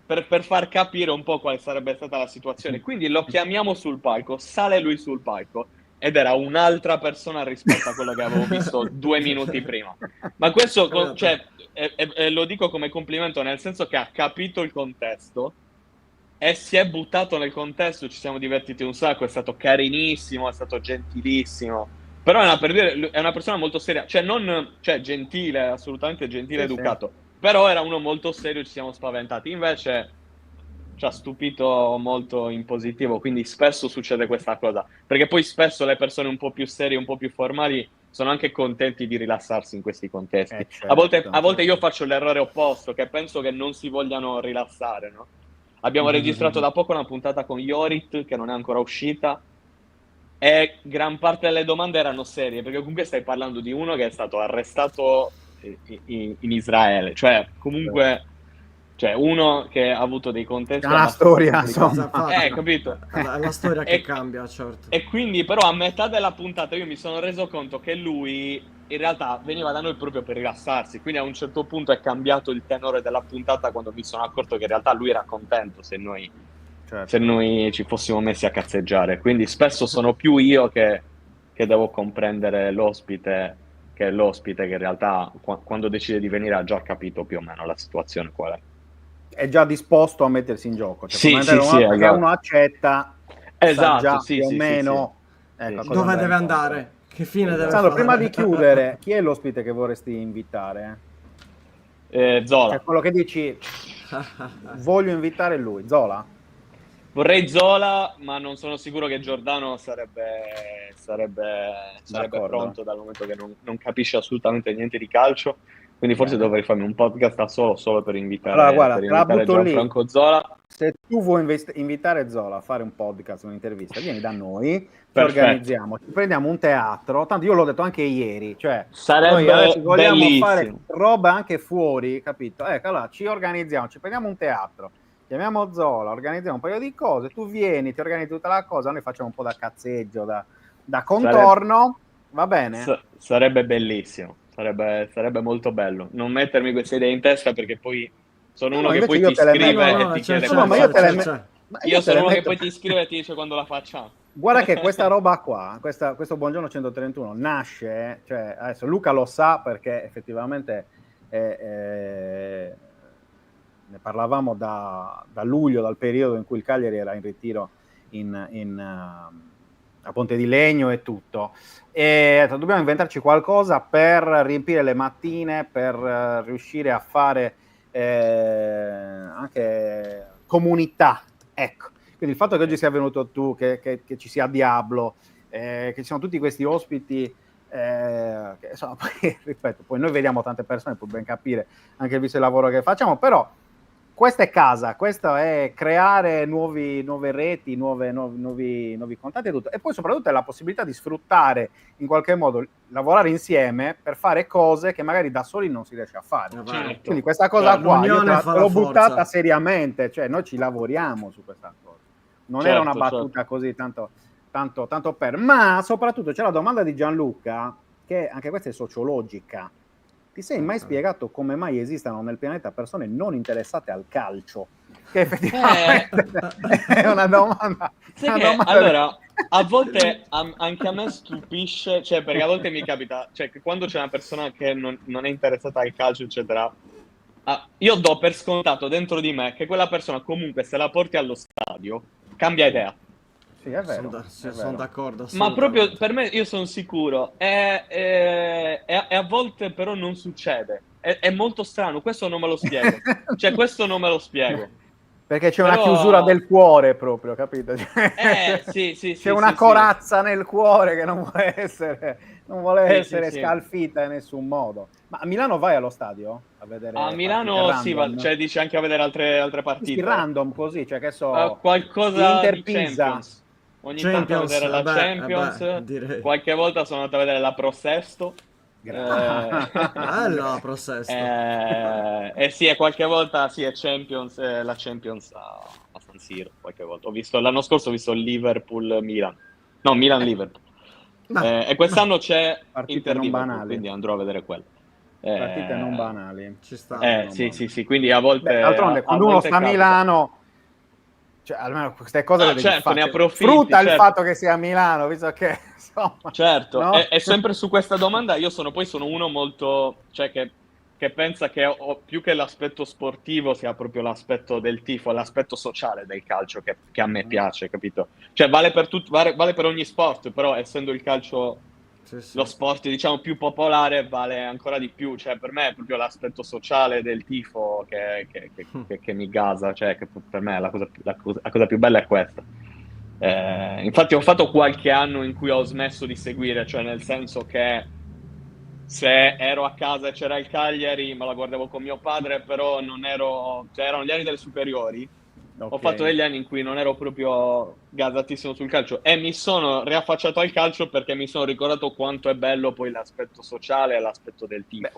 per far capire un po' quale sarebbe stata la situazione. Quindi lo chiamiamo sul palco, sale lui sul palco, ed era un'altra persona rispetto a quello che avevo visto 2 minuti prima. Ma questo, cioè, lo dico come complimento, nel senso che ha capito il contesto e si è buttato nel contesto, ci siamo divertiti un sacco, è stato carinissimo, è stato gentilissimo. Però è una persona molto seria, cioè gentile, assolutamente gentile, Sì, educato. Però era uno molto serio, ci siamo spaventati. Invece ci ha stupito molto in positivo, quindi spesso succede questa cosa, perché poi spesso le persone un po' più serie, un po' più formali sono anche contenti di rilassarsi in questi contesti. Certo. A volte io faccio l'errore opposto, che penso che non si vogliano rilassare, no? Abbiamo registrato da poco una puntata con Yorit, che non è ancora uscita, e gran parte delle domande erano serie, perché comunque stai parlando di uno che è stato arrestato in Israele, cioè comunque... Cioè, uno che ha avuto dei contesti... È una storia, complicati. insomma. Capito? È la storia che cambia, certo. E quindi, però, a metà della puntata io mi sono reso conto che lui, in realtà, veniva da noi proprio per rilassarsi. Quindi, a un certo punto è cambiato il tenore della puntata quando mi sono accorto che in realtà lui era contento se noi ci fossimo messi a cazzeggiare. Quindi, spesso sono più io che devo comprendere l'ospite che l'ospite che in realtà, quando decide di venire, ha già capito più o meno la situazione qual è già disposto a mettersi in gioco, cioè, sì, perché esatto. uno accetta, Esatto, sa già sì, più o sì, meno sì. ecco, cosa Dove deve incontro. andare? Che fine deve Sandro, fare? prima di chiudere, chi è l'ospite che vorresti invitare? Zola. Cioè, quello che dici, voglio invitare lui, Zola? Vorrei Zola, ma non sono sicuro che Giordano sarebbe pronto, dal momento che non capisce assolutamente niente di calcio. Quindi forse dovrei farmi un podcast da solo per invitare, Allora, guarda, te la invitare butto lì. Gianfranco Zola. Se tu vuoi invitare Zola a fare un podcast, un'intervista, vieni da noi, ci Perfetto. organizziamo, ci prendiamo un teatro, tanto io l'ho detto anche ieri, cioè Sarebbe noi adesso vogliamo bellissimo. fare roba anche fuori, capito? Ecco, allora ci organizziamo, ci prendiamo un teatro, chiamiamo Zola, organizziamo un paio di cose, tu vieni, ti organizzi tutta la cosa, noi facciamo un po' da cazzeggio, da contorno, va bene? Sarebbe bellissimo, sarebbe molto bello. Non mettermi queste idee in testa, perché poi Sono No, uno che invece poi io ti te le scrive metto. e ti chiede No, ma io te le c'è. Io sono uno che metto. poi ti scrive e ti dice quando la facciamo. Guarda che questa roba qua, questo Buongiorno 131 nasce, cioè adesso Luca lo sa perché effettivamente ne parlavamo da luglio, dal periodo in cui il Cagliari era in ritiro a Ponte di Legno e tutto. E dobbiamo inventarci qualcosa per riempire le mattine, per riuscire a fare anche comunità, ecco. Quindi il fatto che oggi sia venuto tu, che ci sia Diablo, che ci sono tutti questi ospiti, che, insomma, poi, ripeto, poi noi vediamo tante persone, puoi ben capire anche visto il lavoro che facciamo, però questa è casa, questo è creare nuove reti, nuovi contatti e tutto. E poi soprattutto è la possibilità di sfruttare in qualche modo, lavorare insieme per fare cose che magari da soli non si riesce a fare. Certo. Quindi questa cosa qua io l'unione te fa l'ho la forza. buttata seriamente, cioè noi ci lavoriamo su questa cosa. Non era una battuta così tanto per, ma soprattutto c'è la domanda di Gianluca, che anche questa è sociologica. Ti sei mai spiegato come mai esistano nel pianeta persone non interessate al calcio? Che effettivamente è una domanda. Sai che, allora, a volte anche a me stupisce, cioè perché a volte mi capita, cioè che quando c'è una persona che non è interessata al calcio, eccetera, io do per scontato dentro di me che quella persona comunque se la porti allo stadio cambia idea. Sì, è vero. Sono d'accordo. Ma proprio per me, io sono sicuro, e a volte però non succede. È molto strano, questo non me lo spiego. Cioè, questo non me lo spiego. Perché c'è una chiusura del cuore proprio, capito? Sì, c'è una corazza nel cuore che non vuole essere sì. scalfita in nessun modo. Ma a Milano vai allo stadio a vedere? A Milano sì, cioè dici anche a vedere altre partite. Sì, random così, cioè che so, qualcosa Inter di Pisa. Champions. Ogni tanto a vedere la Champions, direi. qualche volta sono andato a vedere la Pro Sesto. Bello, Pro Sesto. Sì, e qualche volta sì, è Champions, la Champions a San Siro, qualche volta. L'anno scorso ho visto Liverpool-Milan. No, Milan-Liverpool. E quest'anno c'è Inter-Liverpool, quindi andrò a vedere quello. Partite non banali. Ci sta. Sì, quindi a volte... d'altronde, quando uno sta a Milano... Cioè, almeno queste cose le devi fare. Ne approfitti, Frutta il certo. fatto che sia a Milano, visto che insomma, certo, no? e sempre su questa domanda io sono uno molto, cioè che pensa che più che l'aspetto sportivo sia proprio l'aspetto del tifo, l'aspetto sociale del calcio che a me piace, capito? Cioè vale per ogni sport, però essendo il calcio lo sport diciamo più popolare vale ancora di più, cioè per me è proprio l'aspetto sociale del tifo che mi gasa, cioè che per me la cosa più bella è questa. Infatti ho fatto qualche anno in cui ho smesso di seguire, cioè nel senso che se ero a casa e c'era il Cagliari me la guardavo con mio padre, però non ero, cioè erano gli anni delle superiori. Ho fatto degli anni in cui non ero proprio gasatissimo sul calcio e mi sono riaffacciato al calcio perché mi sono ricordato quanto è bello poi l'aspetto sociale e l'aspetto del tifo.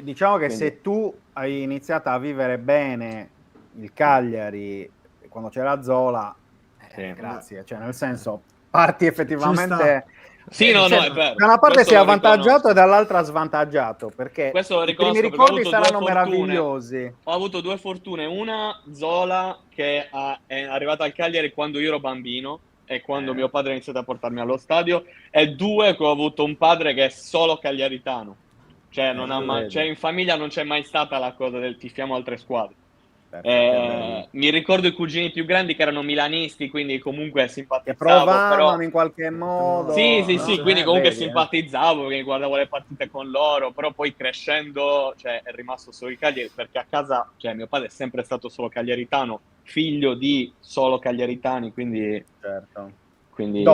Diciamo che se tu hai iniziato a vivere bene il Cagliari quando c'era Zola, grazie, cioè nel senso parti effettivamente... Sì, no, è vero. Da una parte sei avvantaggiato e dall'altra svantaggiato, perché i primi ricordi saranno meravigliosi. Ho avuto due fortune, una Zola che è arrivata al Cagliari quando io ero bambino e quando mio padre ha iniziato a portarmi allo stadio, e due che ho avuto un padre che è solo cagliaritano, cioè, cioè in famiglia non c'è mai stata la cosa del tifiamo altre squadre. Mi ricordo i cugini più grandi che erano milanisti, quindi comunque simpatizzavo. Che provavano in qualche modo. Sì, quindi comunque simpatizzavo, quindi guardavo le partite con loro, però poi crescendo, cioè, è rimasto solo il Cagliari, perché a casa, cioè, mio padre è sempre stato solo cagliaritano, figlio di solo cagliaritani, quindi... Certo. Quindi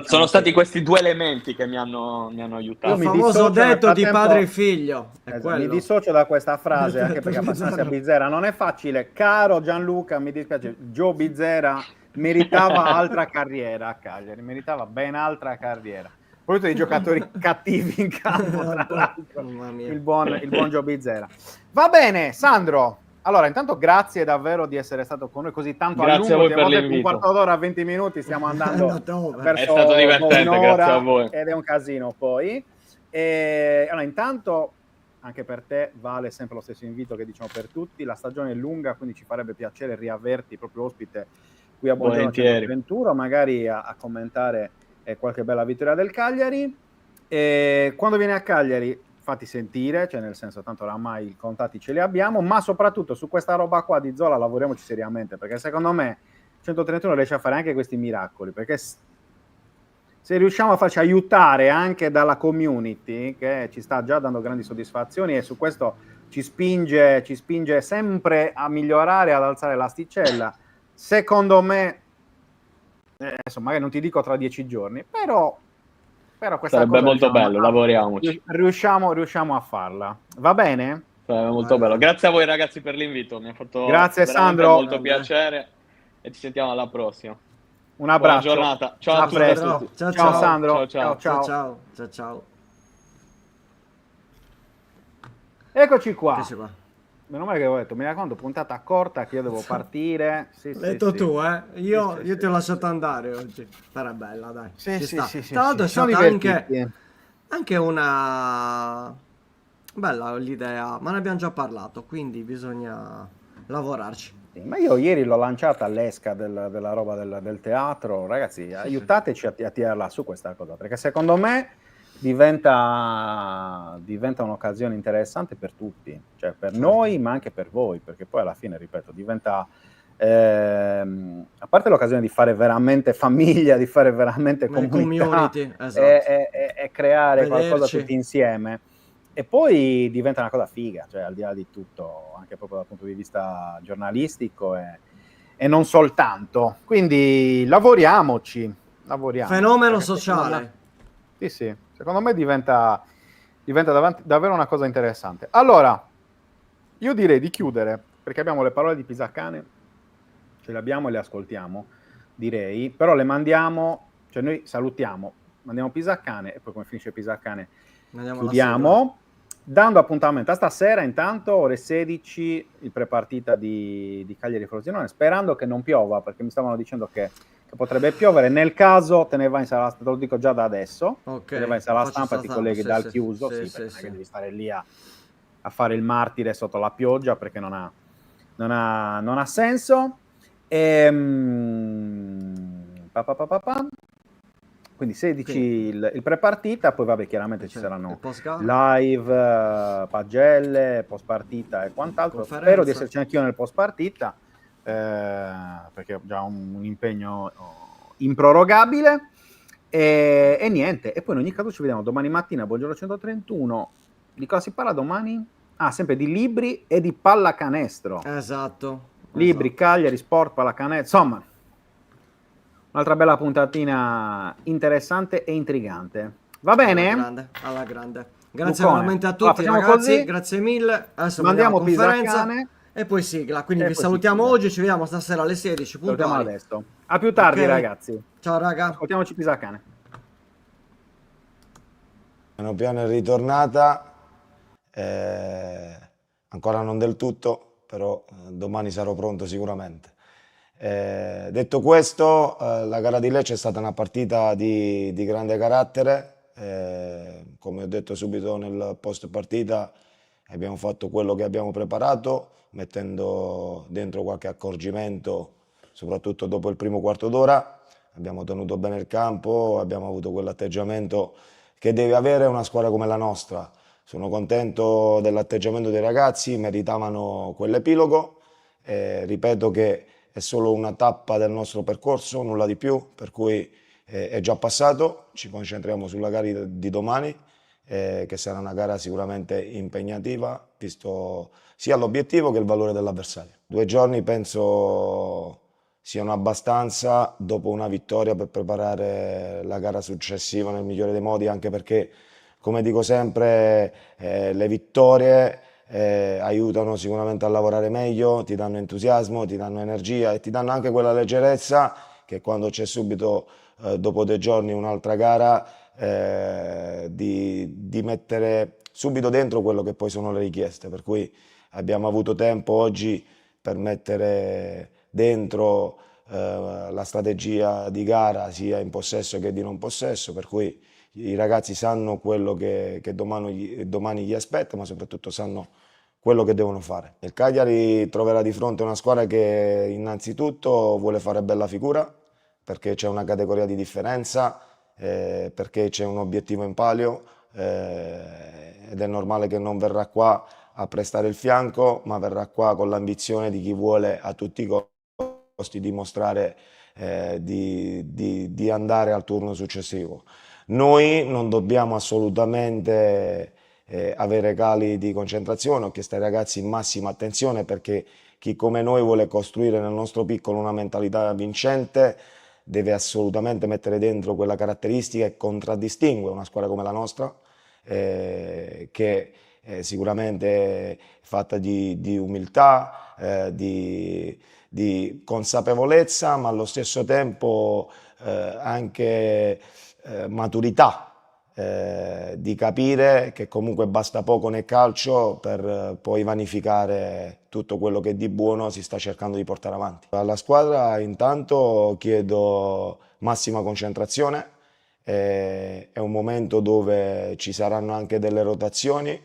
sono stati questi due elementi che mi hanno aiutato. Il famoso detto di padre e figlio. Mi dissocio da questa frase anche perché è abbastanza bizzarra. Non è facile. Caro Gianluca, mi dispiace, Gio Bizzera meritava altra carriera a Cagliari, meritava ben altra carriera. Poi dei giocatori cattivi in campo, tra l'altro. Il buon Gio Bizzera. Va bene, Sandro. Allora, intanto grazie davvero di essere stato con noi così tanto grazie a lungo. A voi per un quarto d'ora, 20 minuti, stiamo andando verso è stato divertente, un'ora, grazie a voi. Ed è un casino poi. Allora, intanto anche per te vale sempre lo stesso invito che diciamo per tutti. La stagione è lunga, quindi ci farebbe piacere riaverti proprio ospite qui a Buongiorno Volentieri. 131, magari a commentare qualche bella vittoria del Cagliari. E quando vieni a Cagliari fatti sentire, cioè nel senso tanto oramai i contatti ce li abbiamo, ma soprattutto su questa roba qua di Zola lavoriamoci seriamente, perché secondo me 131 riesce a fare anche questi miracoli, perché se riusciamo a farci aiutare anche dalla community, che ci sta già dando grandi soddisfazioni e su questo ci spinge sempre a migliorare, ad alzare l'asticella, secondo me, adesso magari non ti dico tra 10 giorni, però questa Sarebbe cosa molto bello, lavoriamoci. riusciamo a farla. Va bene? Sarebbe molto bello. Grazie a voi ragazzi per l'invito, mi ha fatto Grazie, veramente Sandro. molto Grande. piacere e ci sentiamo alla prossima. Un abbraccio. Buona giornata. Ciao a A tutti. presto. Ciao, Ciao, ciao. Sandro. Ciao, Ciao, ciao. Eccoci qua. Eccoci qua. Meno male che avevo detto, mi raccomando, puntata corta che io devo partire. Sì, L'hai detto tu, eh? Io Sì, ti ho lasciato andare oggi. Però è bella, dai. Sì, Ci sì, sta. sì, sì, Tra l'altro sì. è Sono stata divertiti. anche una bella l'idea, ma ne abbiamo già parlato, quindi bisogna lavorarci. Sì, ma io ieri l'ho lanciata all'esca della roba del teatro. Ragazzi, aiutateci a tirarla su questa cosa, perché secondo me diventa un'occasione interessante per tutti, cioè per noi, ma anche per voi, perché poi alla fine, ripeto, diventa a parte l'occasione di fare veramente famiglia, di fare veramente comunità Community, esatto. e creare qualcosa Vederci. tutti insieme. E poi diventa una cosa figa, cioè al di là di tutto, anche proprio dal punto di vista giornalistico e non soltanto. Quindi lavoriamo. Fenomeno Perché sociale. sì, secondo me diventa davvero una cosa interessante. Allora, io direi di chiudere, perché abbiamo le parole di Pisacane, ce le abbiamo e le ascoltiamo, direi, però le mandiamo, cioè noi salutiamo, mandiamo Pisacane e poi come finisce Pisacane Andiamo alla chiudiamo, dando appuntamento a stasera, intanto ore 16, il prepartita di Cagliari Frosinone, sperando che non piova, perché mi stavano dicendo che potrebbe piovere. Nel caso te ne vai in sala, te lo dico già da adesso, Ok, te ne vai in sala faccio stampa e ti stampa, colleghi sì, dal sì, chiuso, sì, perché non è sì. che devi stare lì a fare il martire sotto la pioggia, perché non ha senso. Quindi 16 il pre-partita, poi vabbè chiaramente ci saranno il post-gara. live, pagelle, post-partita e quant'altro. Conferenza. Spero di esserci anch'io nel post-partita, perché ho già un impegno improrogabile. E niente, e poi in ogni caso ci vediamo domani mattina, Buongiorno 131. Di cosa si parla domani? Ah, sempre di libri e di pallacanestro. Esatto. Libri, Cagliari, sport, pallacanestro, insomma, un'altra bella puntatina interessante e intrigante. Va bene? Alla grande. Grazie Luccone. veramente a Allora, tutti, facciamo ragazzi. così. Grazie mille. Adesso Mandiamo mandiamo la conferenza Pisacane. e poi sigla. Quindi E vi poi salutiamo sigla. oggi. Ci vediamo stasera alle 16. Salutiamo Puntuali. adesso. A più tardi, Ok. ragazzi. Ciao, raga. Ascoltiamoci Pisacane. Piano piano è ritornata, ancora non del tutto, però domani sarò pronto sicuramente. Detto questo, la gara di Lecce è stata una partita di grande carattere, come ho detto subito nel post partita abbiamo fatto quello che abbiamo preparato, mettendo dentro qualche accorgimento, soprattutto dopo il primo quarto d'ora. Abbiamo tenuto bene il campo, abbiamo avuto quell'atteggiamento che deve avere una squadra come la nostra. Sono contento dell'atteggiamento dei ragazzi, meritavano quell'epilogo. Ripeto che è solo una tappa del nostro percorso, nulla di più, per cui è già passato, ci concentriamo sulla gara di domani, che sarà una gara sicuramente impegnativa, visto sia l'obiettivo che il valore dell'avversario. 2 giorni penso siano abbastanza dopo una vittoria per preparare la gara successiva nel migliore dei modi, anche perché, come dico sempre, le vittorie aiutano sicuramente a lavorare meglio, ti danno entusiasmo, ti danno energia e ti danno anche quella leggerezza che quando c'è subito, dopo 2 giorni, un'altra gara, di mettere subito dentro quello che poi sono le richieste. Per cui abbiamo avuto tempo oggi per mettere dentro la strategia di gara sia in possesso che di non possesso, per cui i ragazzi sanno quello che domani gli aspetta, ma soprattutto sanno quello che devono fare. Il Cagliari troverà di fronte una squadra che innanzitutto vuole fare bella figura, perché c'è una categoria di differenza, perché c'è un obiettivo in palio, ed è normale che non verrà qua a prestare il fianco, ma verrà qua con l'ambizione di chi vuole a tutti i costi dimostrare di andare al turno successivo. Noi non dobbiamo assolutamente avere cali di concentrazione. Ho chiesto ai ragazzi massima attenzione, perché chi come noi vuole costruire nel nostro piccolo una mentalità vincente deve assolutamente mettere dentro quella caratteristica che contraddistingue una squadra come la nostra, che sicuramente è fatta di umiltà, di consapevolezza, ma allo stesso tempo anche maturità, di capire che comunque basta poco nel calcio per poi vanificare tutto quello che di buono si sta cercando di portare avanti. Alla squadra intanto chiedo massima concentrazione, è un momento dove ci saranno anche delle rotazioni,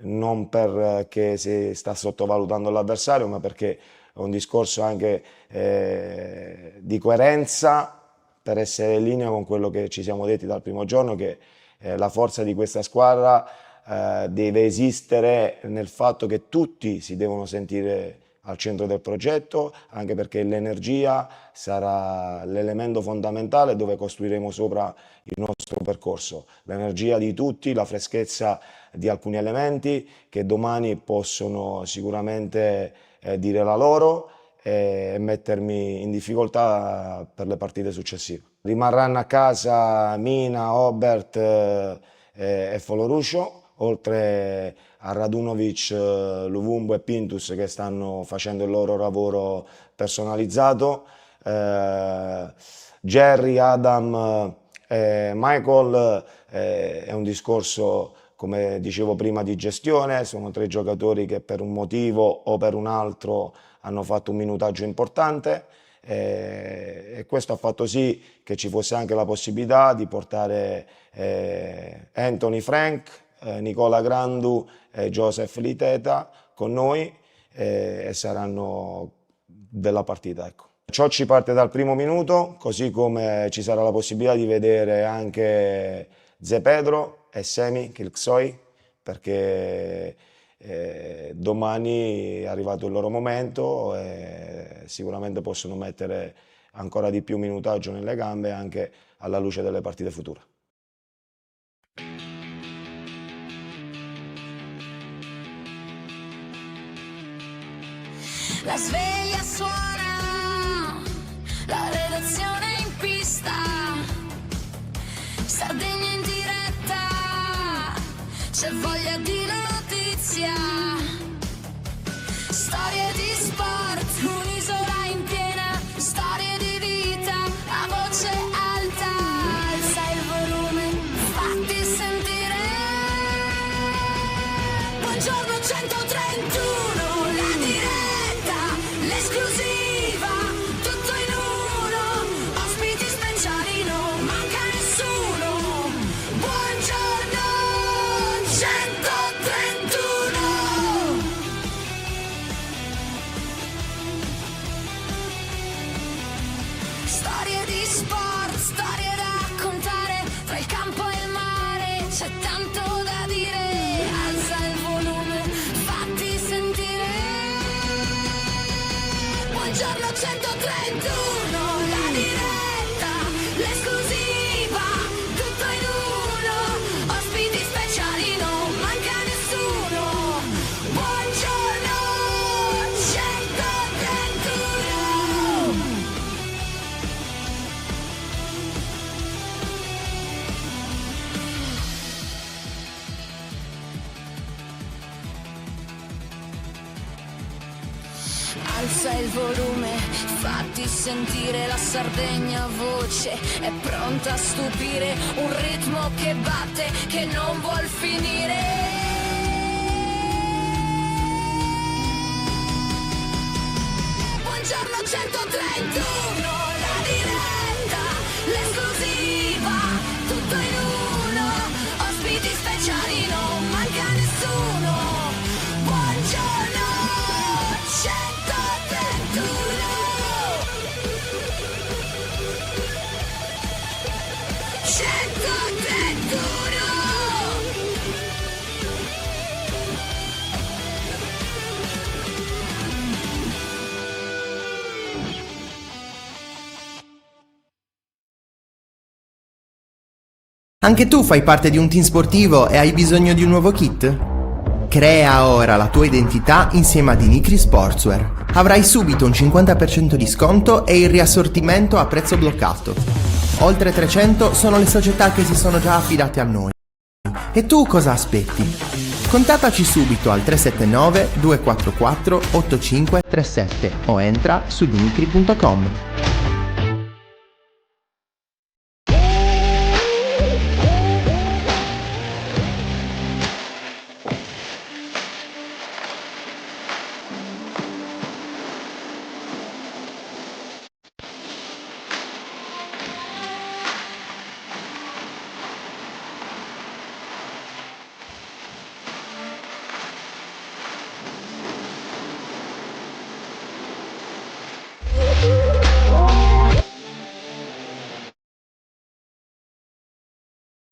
non perché si sta sottovalutando l'avversario, ma perché è un discorso anche di coerenza, per essere in linea con quello che ci siamo detti dal primo giorno, che la forza di questa squadra deve esistere nel fatto che tutti si devono sentire al centro del progetto, anche perché l'energia sarà l'elemento fondamentale dove costruiremo sopra il nostro percorso. L'energia di tutti, la freschezza di alcuni elementi che domani possono sicuramente dire la loro e mettermi in difficoltà per le partite successive. Rimarranno a casa Mina, Obert e Foloruscio, oltre a Radunovic, Luvumbo e Pintus che stanno facendo il loro lavoro personalizzato. Jerry, Adam e Michael è un discorso, come dicevo prima, di gestione. Sono 3 giocatori che per un motivo o per un altro hanno fatto un minutaggio importante, e questo ha fatto sì che ci fosse anche la possibilità di portare Anthony Frank, Nicola Grandu e Joseph Liteta con noi, e saranno della partita, ecco. Ciò ci parte dal primo minuto, così come ci sarà la possibilità di vedere anche Ze Pedro e Semi Kilksoi, perché domani è arrivato il loro momento e sicuramente possono mettere ancora di più minutaggio nelle gambe anche alla luce delle partite future. La sveglia suona, la redazione in pista, Sardegna in diretta, c'è voglia di notizia, storie di sport, un'isola in piena, storie di vita, a voce alta, alza il volume, fatti sentire. Buongiorno 131, la diretta, l'esclusiva, tutto in uno, ospiti speciali, non manca nessuno. Buongiorno 131. Storie di sport, storie da raccontare, tra il campo e il mare c'è tanto da dire. Alza il volume, fatti sentire. Buongiorno 131, la diretta, l'esclusiva, tutto in uno, ospiti speciali, non manca nessuno. Buongiorno 131. Alza il volume, fatti sentire, la Sardegna voce è pronta a stupire, un ritmo che batte, che non vuol finire. Buongiorno 131, la diretta, l'esclusiva, tutto in uno, speciali, non manca nessuno. Buongiorno 131. 131. Anche tu fai parte di un team sportivo e hai bisogno di un nuovo kit? Crea ora la tua identità insieme ad Inicri Sportswear. Avrai subito un 50% di sconto e il riassortimento a prezzo bloccato. Oltre 300 sono le società che si sono già affidate a noi. E tu cosa aspetti? Contattaci subito al 379 244 8537 o entra su dinicri.com.